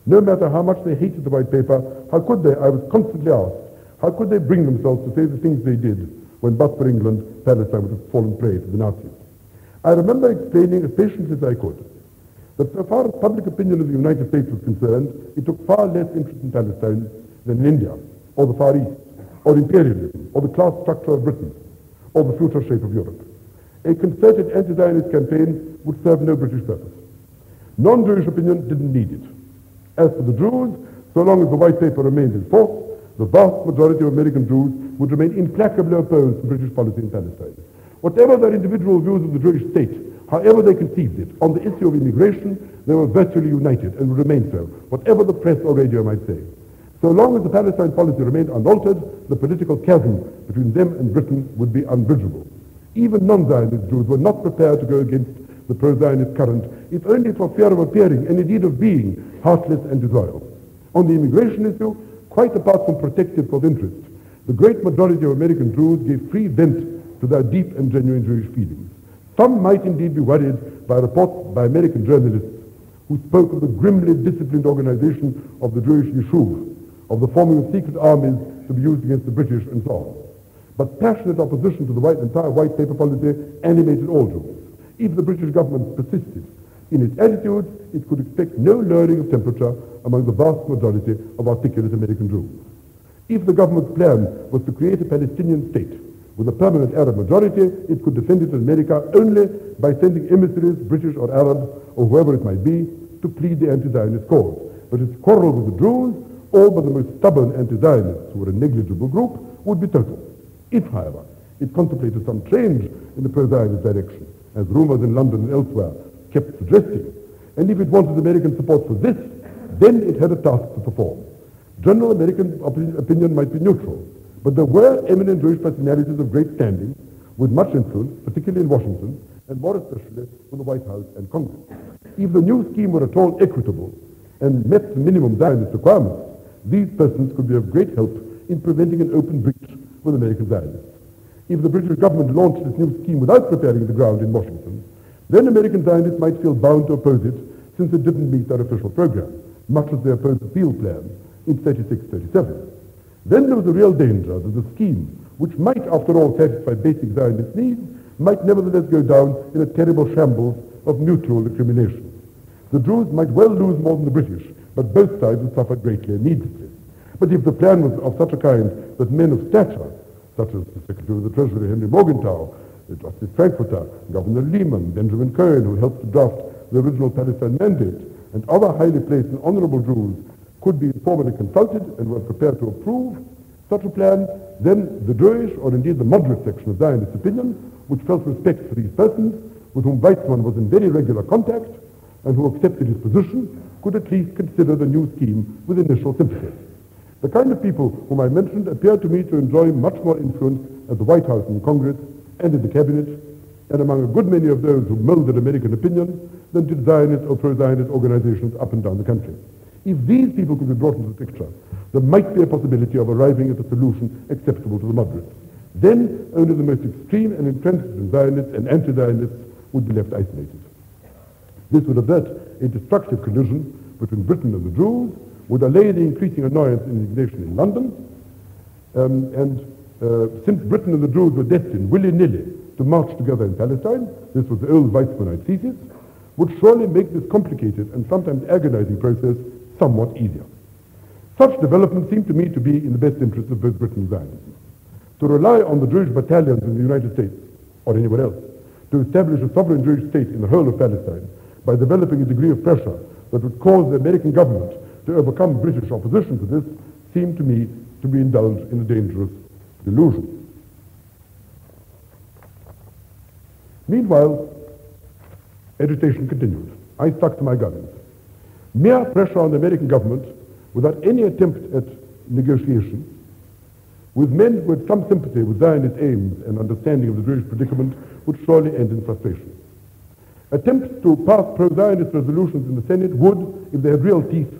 No matter how much they hated the white paper, how could they, I was constantly asked, how could they bring themselves to say the things they did when but for England, Palestine would have fallen prey to the Nazis? I remember explaining as patiently as I could that so far as public opinion in the United States was concerned, it took far less interest in Palestine than in India, or the Far East, or imperialism, or the class structure of Britain, or the future shape of Europe. A concerted anti-Zionist campaign would serve no British purpose. Non-Jewish opinion didn't need it. As for the Jews, so long as the white paper remained in force, the vast majority of American Jews would remain implacably opposed to British policy in Palestine. Whatever their individual views of the Jewish state, however they conceived it, on the issue of immigration, they were virtually united and would remain so, whatever the press or radio might say. So long as the Palestine policy remained unaltered, the political chasm between them and Britain would be unbridgeable. Even non-Zionist Jews were not prepared to go against the pro-Zionist current, if only for fear of appearing, and indeed of being, heartless and disloyal. On the immigration issue, quite apart from protective self-interest, the great majority of American Jews gave free vent to their deep and genuine Jewish feelings. Some might indeed be worried by reports by American journalists who spoke of the grimly disciplined organization of the Jewish Yishuv, of the forming of secret armies to be used against the British and so on. But passionate opposition to the entire white paper policy animated all Jews. If the British government persisted in its attitude, it could expect no lowering of temperature among the vast majority of articulate American Jews. If the government's plan was to create a Palestinian state with a permanent Arab majority, it could defend it in America only by sending emissaries, British or Arab, or whoever it might be, to plead the anti-Zionist cause. But its quarrel with the Jews, all but the most stubborn anti-Zionists, who were a negligible group, would be total. If, however, it contemplated some change in the pro-Zionist direction, as rumors in London and elsewhere kept suggesting, and if it wanted American support for this, then it had a task to perform. General American opinion might be neutral, but there were eminent Jewish personalities of great standing with much influence, particularly in Washington, and more especially in the White House and Congress. if the new scheme were at all equitable and met the minimum Zionist requirements, these persons could be of great help in preventing an open breach with American Zionists. If the British government launched this new scheme without preparing the ground in Washington, then American Zionists might feel bound to oppose it since it didn't meet their official program, much as they opposed the Peel Plan in 36-37. Then there was a real danger that the scheme, which might after all satisfy basic Zionist needs, might nevertheless go down in a terrible shambles of mutual recrimination. The Jews might well lose more than the British, but both sides would suffer greatly and needlessly. But if the plan was of such a kind that men of stature, such as the Secretary of the Treasury, Henry Morgenthau, Justice Frankfurter, Governor Lehman, Benjamin Cohen, who helped to draft the original Palestine Mandate, and other highly placed and honorable Jews could be informally consulted and were prepared to approve such a plan, then the Jewish, or indeed the moderate section of Zionist opinion, which felt respect for these persons, with whom Weizmann was in very regular contact, and who accepted his position, could at least consider the new scheme with initial sympathy. The kind of people whom I mentioned appear to me to enjoy much more influence at the White House and Congress and in the Cabinet, and among a good many of those who molded American opinion, than did Zionist or pro-Zionist organizations up and down the country. If these people could be brought into the picture, there might be a possibility of arriving at a solution acceptable to the moderates. Then only the most extreme and intransigent Zionists and anti-Zionists would be left isolated. This would avert a destructive collision between Britain and the Jews, would allay the increasing annoyance and indignation in London, since Britain and the Jews were destined willy-nilly to march together in Palestine, this was the old Weizmannite thesis, would surely make this complicated and sometimes agonizing process somewhat easier. Such developments seem to me to be in the best interest of both Britain and Zionism. To rely on the Jewish battalions in the United States, or anywhere else, to establish a sovereign Jewish state in the whole of Palestine by developing a degree of pressure that would cause the American government to overcome British opposition to this, seemed to me to be indulged in a dangerous delusion. Meanwhile, agitation continued. I stuck to my guns. Mere pressure on the American government without any attempt at negotiation with men who had some sympathy with Zionist aims and understanding of the Jewish predicament would surely end in frustration. Attempts to pass pro-Zionist resolutions in the Senate would, if they had real teeth,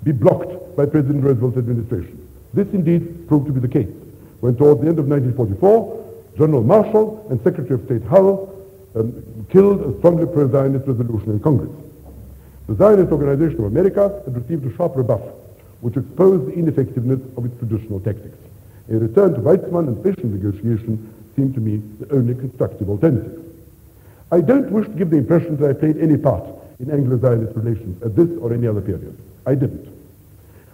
be blocked by President Roosevelt's administration. This indeed proved to be the case, when towards the end of 1944, General Marshall and Secretary of State Hull killed a strongly pro-Zionist resolution in Congress. The Zionist Organization of America had received a sharp rebuff, which exposed the ineffectiveness of its traditional tactics. A return to Weizmann and patient negotiation seemed to me the only constructive alternative. I don't wish to give the impression that I played any part in Anglo-Zionist relations at this or any other period. I didn't.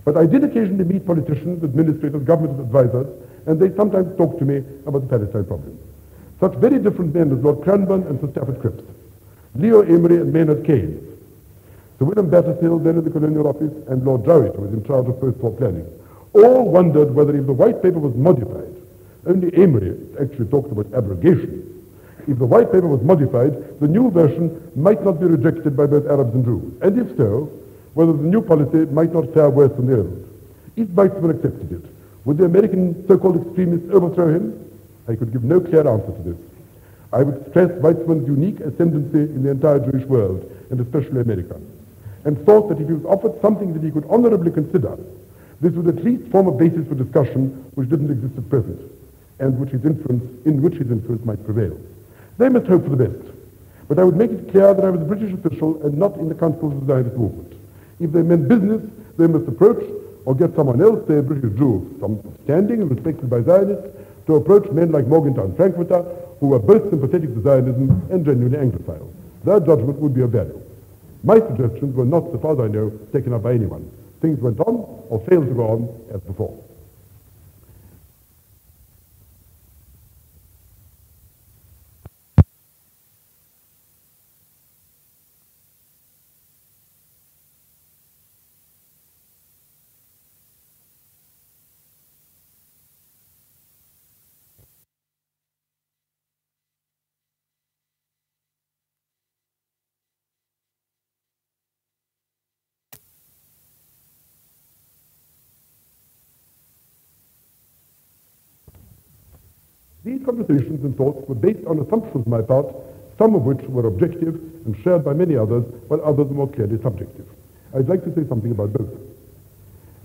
But I did occasionally meet politicians, administrators, government advisors, and they sometimes talked to me about the Palestine problem. Such very different men as Lord Cranborne and Sir Stafford Cripps, Leo Amery and Maynard Keynes, Sir William Battershill, then in the Colonial Office, and Lord Jowett, who was in charge of post-war planning, all wondered whether if the White Paper was modified, only Amery actually talked about abrogation, if the White Paper was modified, the new version might not be rejected by both Arabs and Jews, and if so, whether the new policy might not fare worse than the old. If Weizmann accepted it, would the American so-called extremists overthrow him? I could give no clear answer to this. I would stress Weizmann's unique ascendancy in the entire Jewish world, and especially America, and thought that if he was offered something that he could honorably consider, this would at least form a basis for discussion which didn't exist at present, and in which his influence might prevail. They must hope for the best, but I would make it clear that I was a British official and not in the councils of the Zionist movement. If they meant business, they must approach or get someone else, say a British Jew, some standing and respected by Zionists, to approach men like Morgenthau and Frankfurter, who were both sympathetic to Zionism and genuinely Anglophile. Their judgment would be of value. My suggestions were not, so far as I know, taken up by anyone. Things went on, or failed to go on, as before. These conversations and thoughts were based on assumptions on my part some of which were objective and shared by many others, while others were more clearly subjective. I'd like to say something about both.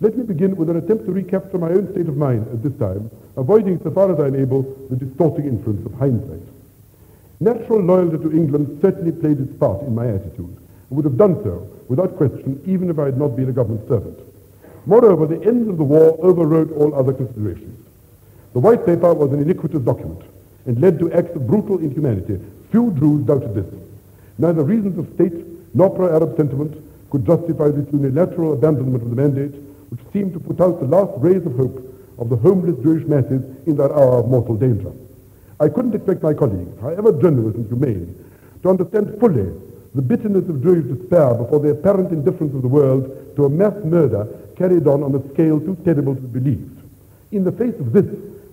Let me begin with an attempt to recapture my own state of mind at this time, avoiding, so far as I am able, the distorting influence of hindsight. Natural loyalty to England certainly played its part in my attitude, and would have done so, without question, even if I had not been a government servant. Moreover, the end of the war overrode all other considerations. The White Paper was an iniquitous document, and led to acts of brutal inhumanity. Few Druze doubted this. Neither reasons of state nor pro-Arab sentiment could justify this unilateral abandonment of the mandate, which seemed to put out the last rays of hope of the homeless Jewish masses in their hour of mortal danger. I couldn't expect my colleagues, however generous and humane, to understand fully the bitterness of Jewish despair before the apparent indifference of the world to a mass murder carried on a scale too terrible to be believed. In the face of this,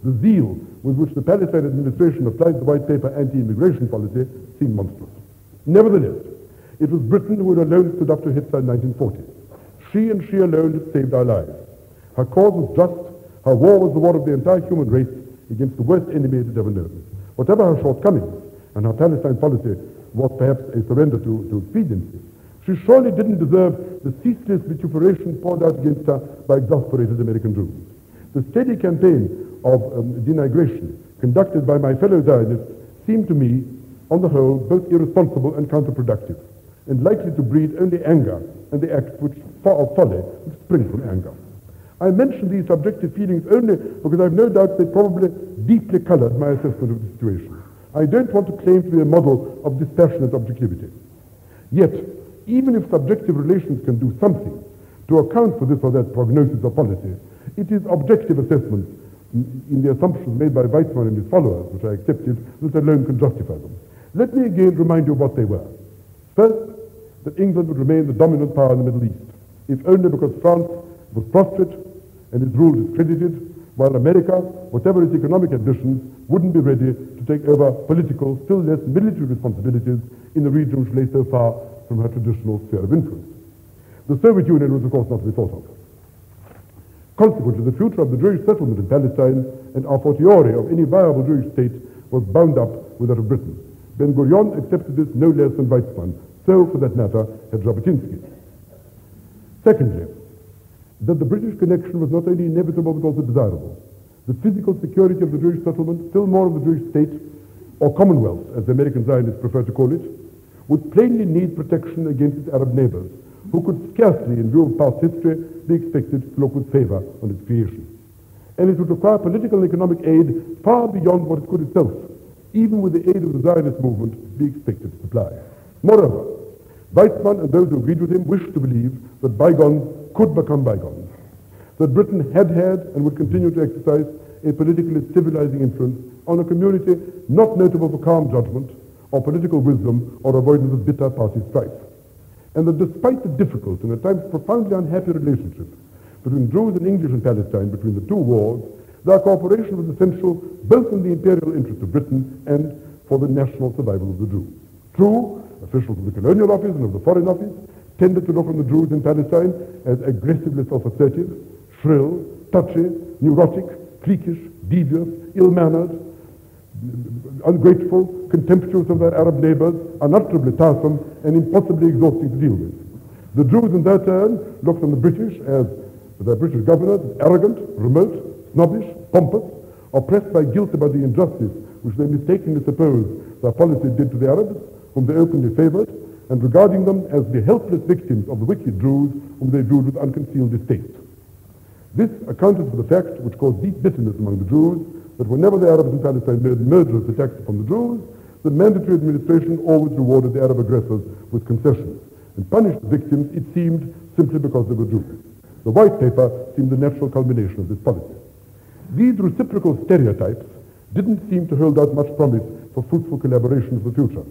the zeal with which the Palestine administration applied the White Paper anti-immigration policy seemed monstrous. Nevertheless, it was Britain who had alone stood up to Hitler in 1940. She and she alone had saved our lives. Her cause was just. Her war was the war of the entire human race against the worst enemy it had ever known. Whatever her shortcomings, and her Palestine policy was perhaps a surrender to expediency, she surely didn't deserve the ceaseless vituperation poured out against her by exasperated American Jews. The steady campaign of denigration conducted by my fellow Zionists seemed to me, on the whole, both irresponsible and counterproductive, and likely to breed only anger and the acts which folly which spring from anger. I mention these subjective feelings only because I have no doubt they probably deeply colored my assessment of the situation. I don't want to claim to be a model of dispassionate objectivity. Yet, even if subjective relations can do something to account for this or that prognosis or policy, it is objective assessments in the assumptions made by Weizmann and his followers, which I accepted, that alone can justify them. Let me again remind you of what they were. First, that England would remain the dominant power in the Middle East, if only because France was prostrate and its rule discredited, while America, whatever its economic ambitions, wouldn't be ready to take over political, still less military responsibilities in the region which lay so far from her traditional sphere of influence. The Soviet Union was, of course, not to be thought of. Consequently, the future of the Jewish settlement in Palestine and a fortiori of any viable Jewish state was bound up with that of Britain. Ben-Gurion accepted this no less than Weizmann. So, for that matter, had Jabotinsky. Secondly, that the British connection was not only inevitable but also desirable. The physical security of the Jewish settlement, still more of the Jewish state, or Commonwealth, as the American Zionists prefer to call it, would plainly need protection against its Arab neighbors, who could scarcely, in view of past history, be expected to look with favor on its creation. And it would require political and economic aid far beyond what it could itself, even with the aid of the Zionist movement, be expected to supply. Moreover, Weizmann and those who agreed with him wished to believe that bygones could become bygones, that Britain had had and would continue to exercise a politically civilizing influence on a community not notable for calm judgment or political wisdom or avoidance of bitter party strife. And that despite the difficult and at times profoundly unhappy relationship between Jews and English in Palestine between the two wars, their cooperation was essential both in the imperial interest of Britain and for the national survival of the Jews. True, officials of the Colonial Office and of the Foreign Office tended to look on the Jews in Palestine as aggressively self-assertive, shrill, touchy, neurotic, cliquish, devious, ill-mannered, ungrateful, contemptuous of their Arab neighbors, unutterably tiresome, and impossibly exhausting to deal with. The Jews, in their turn, looked on the British as their British governors as arrogant, remote, snobbish, pompous, oppressed by guilt about the injustice which they mistakenly supposed their policy did to the Arabs, whom they openly favored, and regarding them as the helpless victims of the wicked Jews whom they viewed with unconcealed distaste. This accounted for the fact, which caused deep bitterness among the Jews, that whenever the Arabs in Palestine made murderous attacks upon the Jews, the mandatory administration always rewarded the Arab aggressors with concessions, and punished the victims, it seemed, simply because they were Jews. The White Paper seemed the natural culmination of this policy. These reciprocal stereotypes didn't seem to hold out much promise for fruitful collaboration in the future.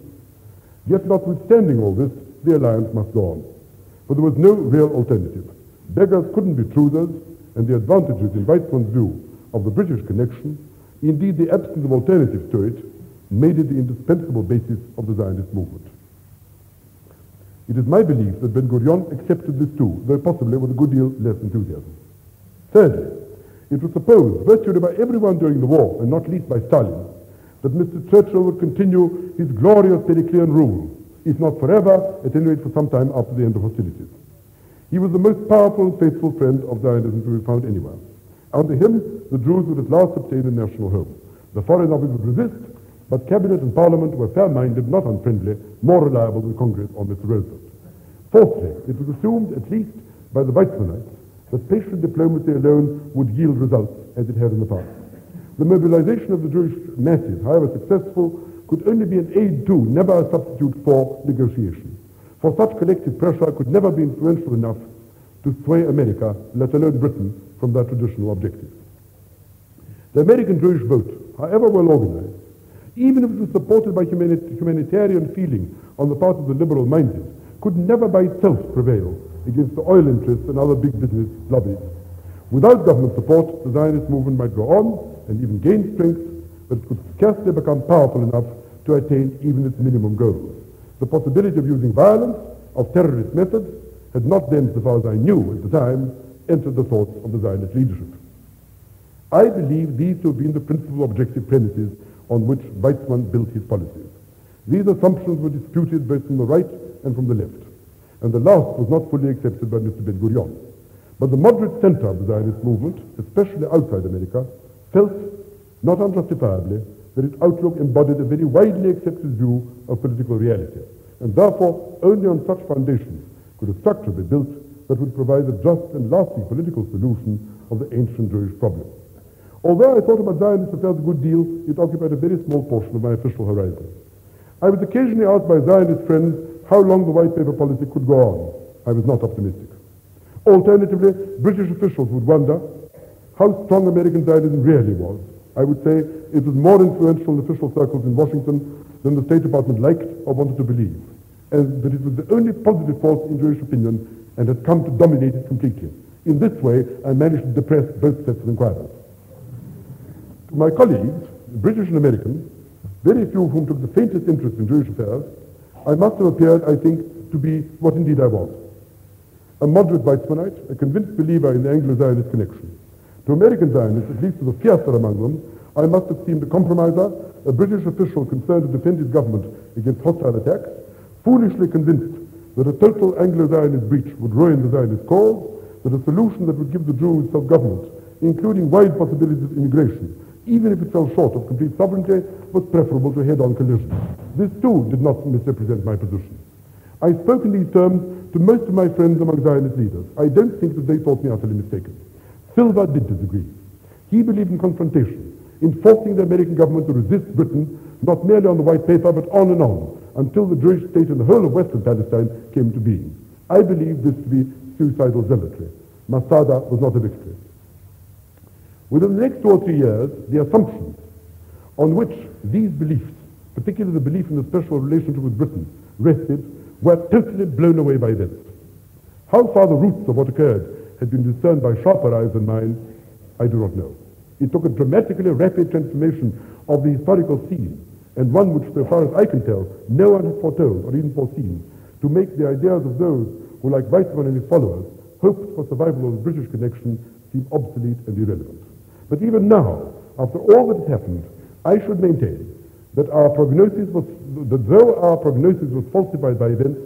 Yet notwithstanding all this, the alliance must go on. For there was no real alternative. Beggars couldn't be choosers, and the advantages in Weizmann's view of the British connection, indeed the absence of alternatives to it, made it the indispensable basis of the Zionist movement. It is my belief that Ben-Gurion accepted this too, though possibly with a good deal less enthusiasm. Thirdly, it was supposed, virtually by everyone during the war, and not least by Stalin, that Mr. Churchill would continue his glorious Periclean rule, if not forever, at any rate for some time after the end of hostilities. He was the most powerful and faithful friend of Zionism to be found anywhere. Under him, the Jews would at last obtain a national home. The Foreign Office would resist, but Cabinet and Parliament were fair-minded, not unfriendly, more reliable than Congress or Mr. Roosevelt. Fourthly, it was assumed, at least by the Weizmannites, that patient diplomacy alone would yield results, as it had in the past. The mobilization of the Jewish masses, however successful, could only be an aid to, never a substitute for, negotiation. For such collective pressure could never be influential enough to sway America, let alone Britain, from their traditional objectives. The American Jewish vote, however well organized, even if it was supported by humanitarian feeling on the part of the liberal-minded, could never by itself prevail against the oil interests and other big business lobbies. Without government support, the Zionist movement might go on and even gain strength, but it could scarcely become powerful enough to attain even its minimum goals. The possibility of using violence, of terrorist methods, had not then, so far as I knew at the time, entered the thoughts of the Zionist leadership. I believe these to have been the principal objective premises on which Weizmann built his policies. These assumptions were disputed both from the right and from the left, and the last was not fully accepted by Mr. Ben-Gurion. But the moderate center of the Zionist movement, especially outside America, felt, not unjustifiably, that its outlook embodied a very widely accepted view of political reality, and therefore only on such foundations could a structure be built that would provide a just and lasting political solution of the ancient Jewish problem. Although I thought about Zionist affairs a good deal, it occupied a very small portion of my official horizon. I was occasionally asked by Zionist friends how long the white paper policy could go on. I was not optimistic. Alternatively, British officials would wonder how strong American Zionism really was. I would say it was more influential in official circles in Washington than the State Department liked or wanted to believe, and that it was the only positive force in Jewish opinion and had come to dominate it completely. In this way, I managed to depress both sets of inquirers. To my colleagues, British and American, very few of whom took the faintest interest in Jewish affairs, I must have appeared, I think, to be what indeed I was. A moderate Weizmannite, a convinced believer in the Anglo-Zionist connection. To American Zionists, at least to the fiercer among them, I must have seemed a compromiser, a British official concerned to defend his government against hostile attacks, foolishly convinced that a total Anglo-Zionist breach would ruin the Zionist cause, that a solution that would give the Jews self-government, including wide possibilities of immigration, even if it fell short of complete sovereignty, was preferable to head-on collision. This too did not misrepresent my position. I spoke in these terms to most of my friends among Zionist leaders. I don't think that they thought me utterly mistaken. Silver did disagree. He believed in confrontation, in forcing the American government to resist Britain, not merely on the white paper, but on and on, until the Jewish state and the whole of Western Palestine came to being. I believe this to be suicidal zealotry. Masada was not a victory. Within the next 2 or 3 years, the assumptions on which these beliefs, particularly the belief in the special relationship with Britain, rested, were totally blown away by events. How far the roots of what occurred had been discerned by sharper eyes than mine, I do not know. It took a dramatically rapid transformation of the historical scene, and one which, so far as I can tell, no one had foretold or even foreseen, to make the ideas of those who, like Weizmann and his followers, hoped for survival of the British connection seem obsolete and irrelevant. But even now, after all that has happened, I should maintain that though our prognosis was falsified by events,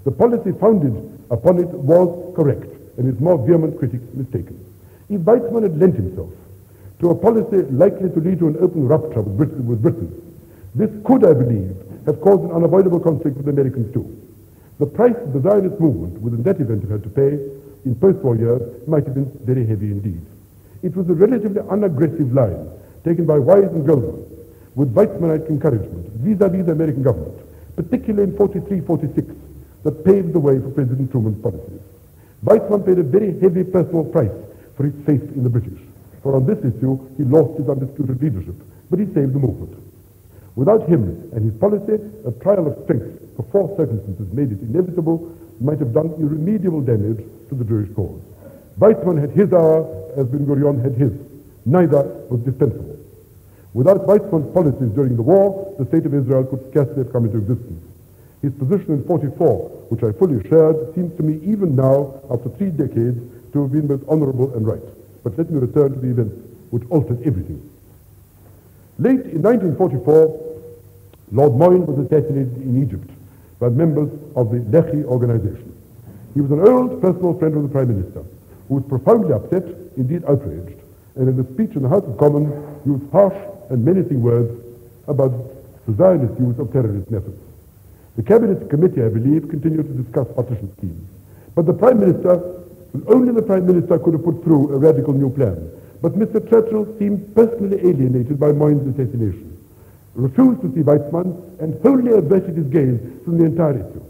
the policy founded upon it was correct, and its more vehement critics mistaken. If Weizmann had lent himself to a policy likely to lead to an open rupture with Britain, this could, I believe, have caused an unavoidable conflict with the Americans too. The price the Zionist movement would in that event have had to pay in post-war years might have been very heavy indeed. It was a relatively unaggressive line taken by Wise and Goldman with Weizmannite encouragement vis-à-vis the American government, particularly in 43-46, that paved the way for President Truman's policies. Weizmann paid a very heavy personal price for his faith in the British, for on this issue he lost his undisputed leadership, but he saved the movement. Without him and his policy, a trial of strength for forced circumstances made it inevitable, might have done irremediable damage to the Jewish cause. Weizmann had his hour as Ben-Gurion had his. Neither was dispensable. Without Weizmann's policies during the war, the state of Israel could scarcely have come into existence. His position in 44, which I fully shared, seems to me even now, after 3 decades, to have been both honorable and right. But let me return to the events which altered everything. Late in 1944, Lord Moyne was assassinated in Egypt by members of the Lehi organization. He was an old personal friend of the Prime Minister, who was profoundly upset, indeed outraged, and in a speech in the House of Commons used harsh and menacing words about the Zionist use of terrorist methods. The Cabinet Committee, I believe, continued to discuss partition schemes. But the Prime Minister, only the Prime Minister could have put through a radical new plan. But Mr. Churchill seemed personally alienated by Moyne's assassination, refused to see Weizmann, and wholly averted his gaze from the entire issue.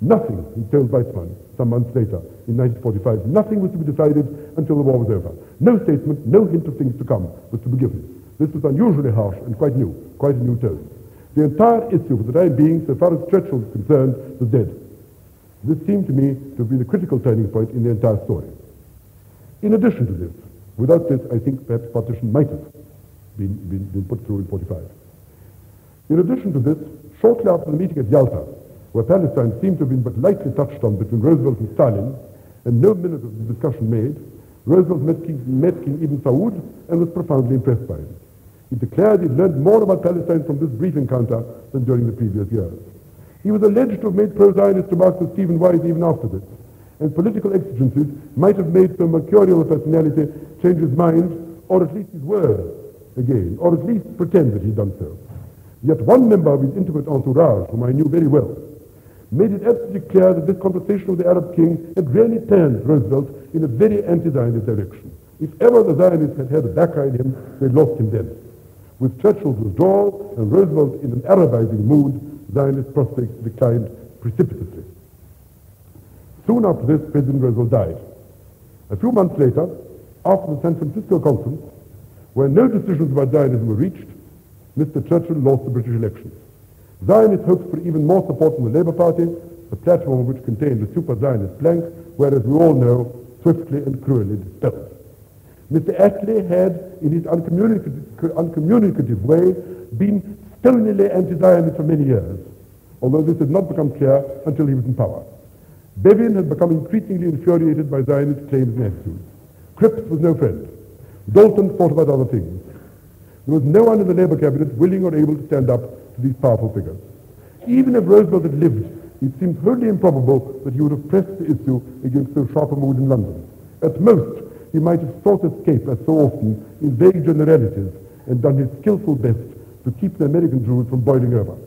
Nothing, he told Weizmann some months later, in 1945, nothing was to be decided until the war was over. No statement, no hint of things to come was to be given. This was unusually harsh and quite new, quite a new tone. The entire issue, for the time being, so far as Churchill was concerned, was dead. This seemed to me to have been a critical turning point in the entire story. In addition to this, without this, I think perhaps partition might have been put through in 45. In addition to this, shortly after the meeting at Yalta, where Palestine seemed to have been but lightly touched on between Roosevelt and Stalin, and no minute of the discussion made, Roosevelt met King Ibn Saud and was profoundly impressed by him. He declared he'd learned more about Palestine from this brief encounter than during the previous years. He was alleged to have made pro-Zionist remarks to Stephen Wise even after this, and political exigencies might have made so mercurial a personality change his mind, or at least his word again, or at least pretend that he'd done so. Yet one member of his intimate entourage, whom I knew very well, made it absolutely clear that this conversation with the Arab king had really turned Roosevelt in a very anti-Zionist direction. If ever the Zionists had had a backer in him, they'd lost him then. With Churchill's withdrawal and Roosevelt in an Arabizing mood, Zionist prospects declined precipitously. Soon after this, President Roosevelt died. A few months later, after the San Francisco conference, where no decisions about Zionism were reached, Mr. Churchill lost the British elections. Zionists hoped for even more support from the Labour Party, the platform of which contained a super-Zionist flank, whereas we all know, swiftly and cruelly dispelled. Mr. Attlee had, in his uncommunicative way, been stonily anti-Zionist for many years, although this had not become clear until he was in power. Bevin had become increasingly infuriated by Zionist claims and attitudes. Cripps was no friend. Dalton thought about other things. There was no one in the Labour cabinet willing or able to stand up to these powerful figures. Even if Roosevelt had lived, it seemed wholly improbable that he would have pressed the issue against so sharp a mood in London. At most, he might have sought escape, as so often, in vague generalities, and done his skillful best to keep the American Jews from boiling over.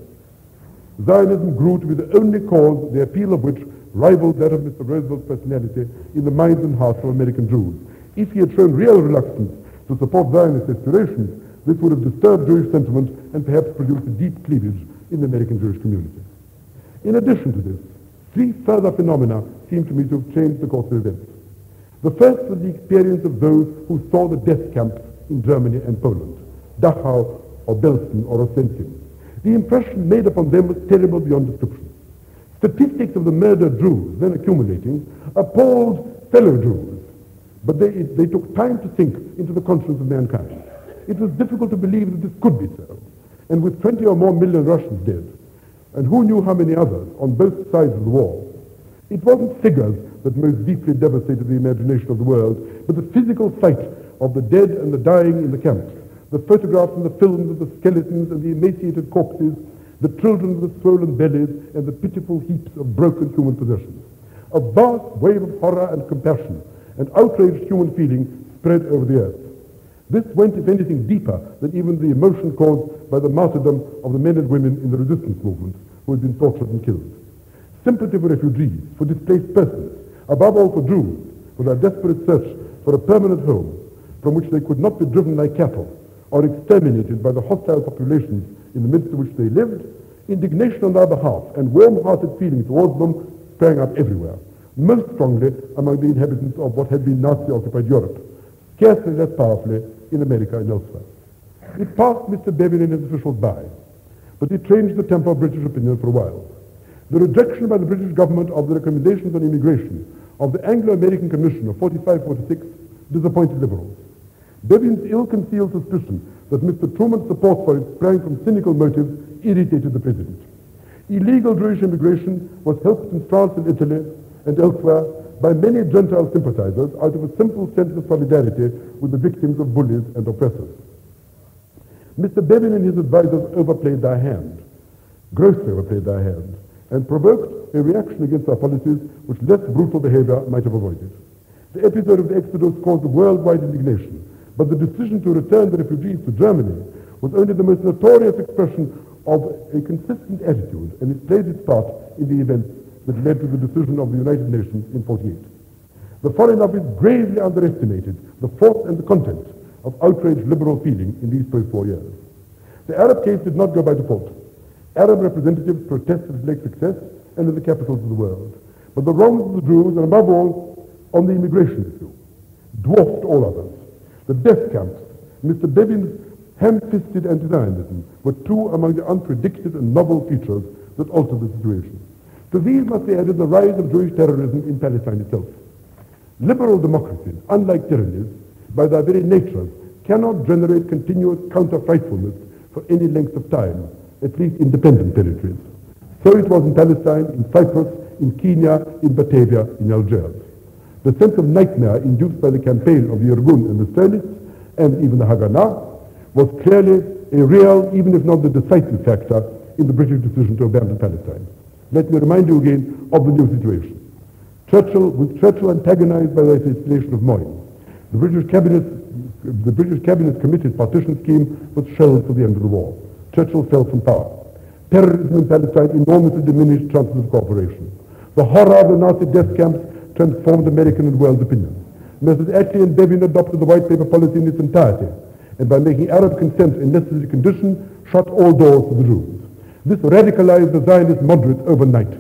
Zionism grew to be the only cause, the appeal of which rivaled that of Mr. Roosevelt's personality in the minds and hearts of American Jews. If he had shown real reluctance to support Zionist aspirations, this would have disturbed Jewish sentiment and perhaps produced a deep cleavage in the American Jewish community. In addition to this, three further phenomena seem to me to have changed the course of events. The first was the experience of those who saw the death camps in Germany and Poland, Dachau or Belsen or Ossentien. The impression made upon them was terrible beyond description. Statistics of the murdered Jews then accumulating appalled fellow Jews, but they took time to sink into the conscience of mankind. It was difficult to believe that this could be so, and with 20 or more million Russians dead, and who knew how many others on both sides of the war, it wasn't figures that most deeply devastated the imagination of the world, but the physical sight of the dead and the dying in the camps, the photographs and the films of the skeletons and the emaciated corpses, the children with the swollen bellies, and the pitiful heaps of broken human possessions. A vast wave of horror and compassion and outraged human feeling spread over the earth. This went, if anything, deeper than even the emotion caused by the martyrdom of the men and women in the resistance movement who had been tortured and killed. Sympathy for refugees, for displaced persons, above all for Jews, for their desperate search for a permanent home from which they could not be driven like cattle or exterminated by the hostile populations in the midst of which they lived, indignation on their behalf and warm-hearted feeling towards them sprang up everywhere, most strongly among the inhabitants of what had been Nazi-occupied Europe, scarcely less powerfully in America and elsewhere. It passed Mr. Bevin and his officials by, but it changed the temper of British opinion for a while. The rejection by the British government of the recommendations on immigration of the Anglo-American Commission of 45-46 disappointed liberals. Bevin's ill-concealed suspicion that Mr. Truman's support for it sprang from cynical motives irritated the president. Illegal Jewish immigration was helped in France and Italy and elsewhere by many Gentile sympathizers out of a simple sense of solidarity with the victims of bullies and oppressors. Mr. Bevin and his advisors overplayed their hand, grossly overplayed their hand, and provoked a reaction against our policies which less brutal behavior might have avoided. The episode of the Exodus caused worldwide indignation, but the decision to return the refugees to Germany was only the most notorious expression of a consistent attitude, and it played its part in the events that led to the decision of the United Nations in 1948. The Foreign Office gravely underestimated the force and the content of outraged liberal feeling in these post-war years. The Arab case did not go by default. Arab representatives protested with late success and in the capitals of the world. But the wrongs of the Druze, and above all on the immigration issue, dwarfed all others. The death camps, Mr. Bevin's ham-fisted anti-Zionism, were two among the unpredicted and novel features that altered the situation. To these must be added the rise of Jewish terrorism in Palestine itself. Liberal democracies, unlike tyrannies, by their very nature, cannot generate continuous counter-frightfulness for any length of time, at least independent territories. So it was in Palestine, in Cyprus, in Kenya, in Batavia, in Algiers. The sense of nightmare induced by the campaign of the Irgun and the Sternists, and even the Haganah, was clearly a real, even if not the decisive factor, in the British decision to abandon Palestine. Let me remind you again of the new situation. With Churchill antagonized by the assassination of Moyne, the British Cabinet's committed partition scheme was shelved for the end of the war. Churchill fell from power. Terrorism in Palestine enormously diminished chances of cooperation. The horror of the Nazi death camps transformed American and world opinion. Messrs. Attlee and Bevin adopted the white paper policy in its entirety, and by making Arab consent a necessary condition, shut all doors to the Jews. This radicalized the Zionist moderates overnight.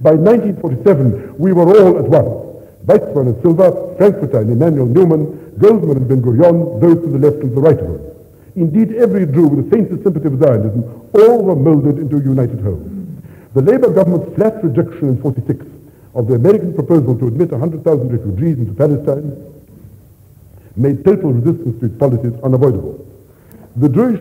By 1947, we were all at one. Weizmann and Silva, Frankfurter and Emanuel Newman, Goldman and Ben-Gurion, those to the left and the right of us. Indeed, every Jew with the faintest sympathy for Zionism, all were molded into a united whole. The Labour government's flat rejection in 1946 of the American proposal to admit 100,000 refugees into Palestine made total resistance to its policies unavoidable. The Jewish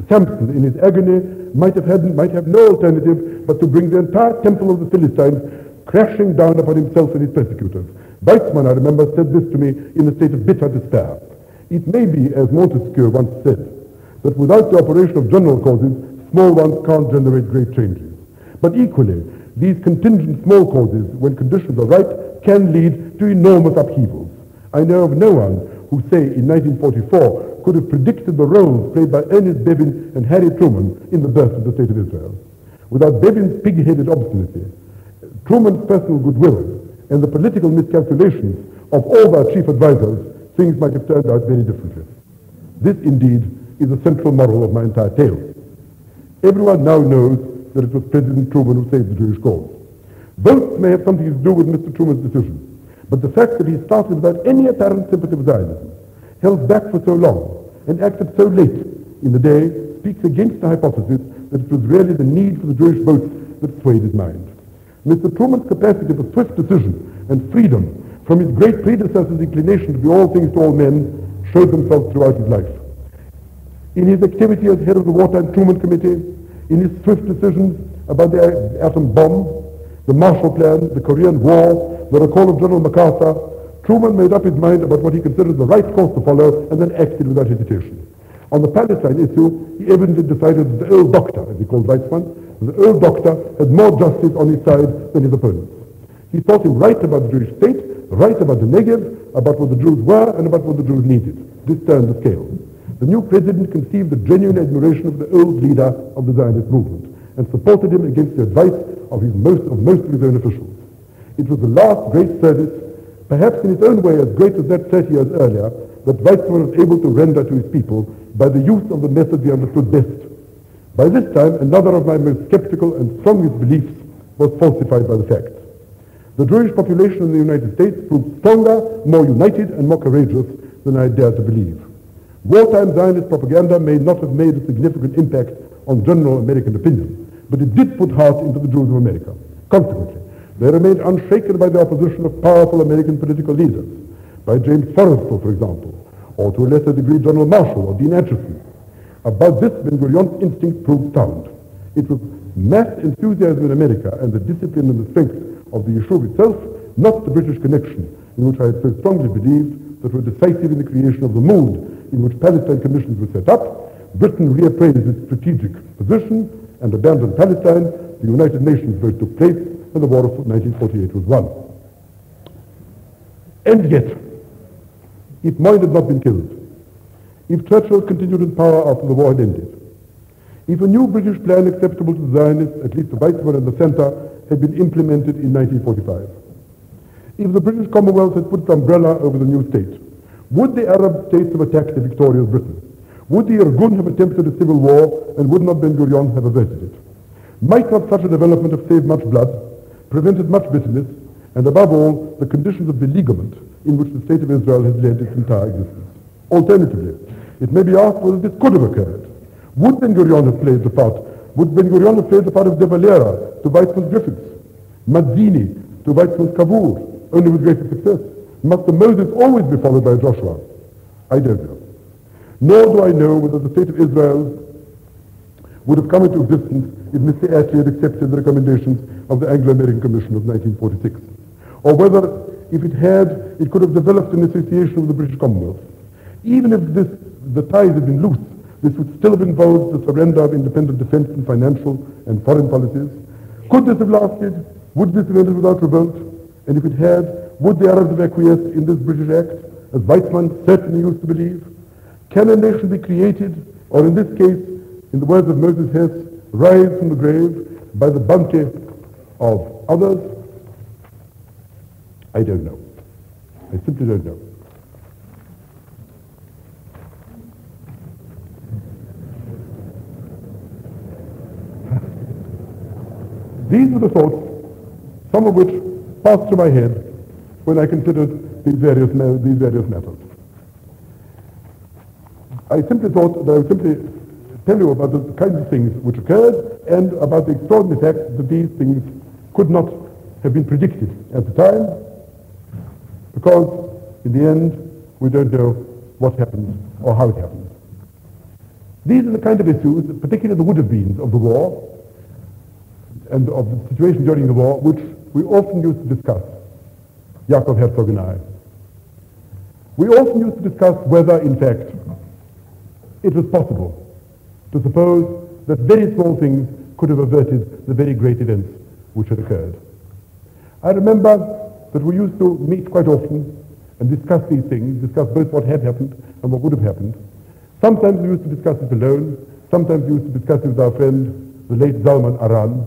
Samson, in his agony, might have no alternative but to bring the entire temple of the Philistines crashing down upon himself and his persecutors. Weizmann, I remember, said this to me in a state of bitter despair. It may be, as Montesquieu once said, that without the operation of general causes, small ones can't generate great changes. But equally, these contingent small causes, when conditions are right, can lead to enormous upheavals. I know of no one who, say, in 1944, could have predicted the roles played by Ernest Bevin and Harry Truman in the birth of the State of Israel. Without Bevin's pig-headed obstinacy, Truman's personal goodwill, and the political miscalculations of all their chief advisors, things might have turned out very differently. This, indeed, is the central moral of my entire tale. Everyone now knows that it was President Truman who saved the Jewish cause. Both may have something to do with Mr. Truman's decision, but the fact that he started without any apparent sympathy with Zionism, held back for so long, and acted so late in the day, speaks against the hypothesis that it was really the need for the Jewish votes that swayed his mind. Mr. Truman's capacity for swift decision and freedom from his great predecessor's inclination to be all things to all men showed themselves throughout his life. In his activity as head of the Wartime Truman Committee, in his swift decisions about the atom bomb, the Marshall Plan, the Korean War, the recall of General MacArthur, Truman made up his mind about what he considered the right course to follow and then acted without hesitation. On the Palestine issue, he evidently decided that the old doctor, as he called Weizmann, the old doctor had more justice on his side than his opponents. He thought him right about the Jewish state, right about the Negev, about what the Jews were, and about what the Jews needed. This turned the scale. The new president conceived the genuine admiration of the old leader of the Zionist movement and supported him against the advice of most of his own officials. It was the last great service, perhaps in its own way as great as that 30 years earlier, that Weizmann was able to render to his people by the use of the method he understood best. By this time, another of my most skeptical and strongest beliefs was falsified by the facts. The Jewish population in the United States proved stronger, more united, and more courageous than I dared to believe. Wartime Zionist propaganda may not have made a significant impact on general American opinion, but it did put heart into the Jews of America. Consequently, they remained unshaken by the opposition of powerful American political leaders, by James Forrestal, for example, or to a lesser degree General Marshall or Dean Acheson. About this, Ben-Gurion's instinct proved sound. It was mass enthusiasm in America and the discipline and the strength of the Yishuv itself, not the British connection, in which I had so strongly believed, that were decisive in the creation of the mood in which Palestine commissions were set up, Britain reappraised its strategic position and abandoned Palestine, the United Nations vote took place, and the war of 1948 was won. And yet, if Moyne had not been killed, if Churchill continued in power after the war had ended, if a new British plan acceptable to the Zionists, at least the Weizmann and the Centre, had been implemented in 1945, if the British Commonwealth had put its umbrella over the new state, would the Arab states have attacked the victorious Britain? Would the Irgun have attempted a civil war, and would not Ben-Gurion have averted it? Might not such a development have saved much blood, prevented much bitterness, and above all, the conditions of beleaguerment in which the State of Israel has led its entire existence? Alternatively, it may be asked whether this could have occurred. Would Ben-Gurion have played the part? Would Ben-Gurion have played the part of De Valera to Weizmann's Griffiths? Mazzini to Weizmann's Cavour, only with greater success? Must the Moses always be followed by Joshua? I don't know. Nor do I know whether the State of Israel would have come into existence if Mr. Attlee had accepted the recommendations of the Anglo-American Commission of 1946, or whether, if it had, it could have developed an association with the British Commonwealth. Even if the ties had been loose, this would still have involved the surrender of independent defense and financial and foreign policies. Could this have lasted? Would this have ended without revolt? And if it had, would the Arabs have acquiesced in this British act, as Weizmann certainly used to believe? Can a nation be created, or in this case, in the words of Moses Hess, rise from the grave by the bounty of others? I don't know. I simply don't know. These were the thoughts, some of which passed through my head when I considered these various matters. I simply thought that I would simply tell you about the kinds of things which occurred and about the extraordinary fact that these things could not have been predicted at the time, because in the end we don't know what happened or how it happened. These are the kind of issues, particularly the would-have-beens of the war and of the situation during the war, which we often used to discuss, Jakob Herzog and I. We often used to discuss whether, in fact, it was possible to suppose that very small things could have averted the very great events which had occurred. I remember that we used to meet quite often and discuss these things, discuss both what had happened and what would have happened. Sometimes we used to discuss it alone, sometimes we used to discuss it with our friend, the late Zalman Aran,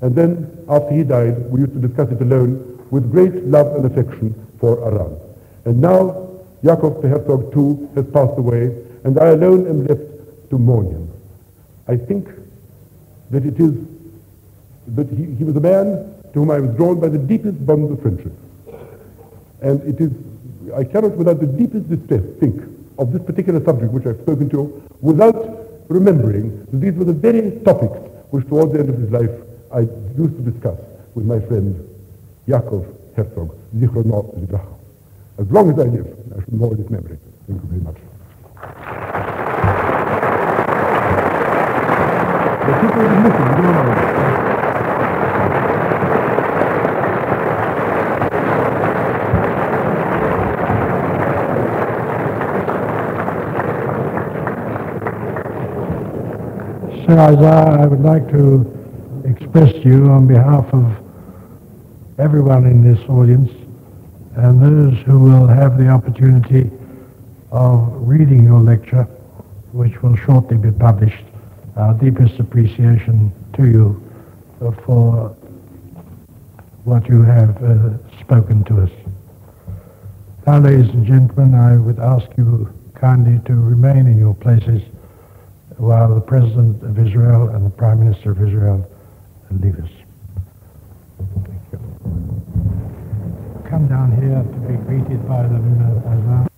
and then after he died, we used to discuss it alone with great love and affection for Aran. And now, Jakob the Herzog too has passed away, and I alone am left to mourn him. I think that it is that he was a man to whom I was drawn by the deepest bonds of friendship. And it is, I cannot without the deepest distress think of this particular subject which I've spoken to without remembering that these were the very topics which towards the end of his life I used to discuss with my friend Yaakov Herzog, Zichrono Livracha. As long as I live, I shall know his memory. Thank you very much. The people are missing, you don't know. Sir Isaiah, I would like to express to you on behalf of everyone in this audience and those who will have the opportunity of reading your lecture, which will shortly be published, our deepest appreciation to you for what you have spoken to us. Now, ladies and gentlemen, I would ask you kindly to remain in your places while the President of Israel and the Prime Minister of Israel leave us. Thank you. Come down here to be greeted by them as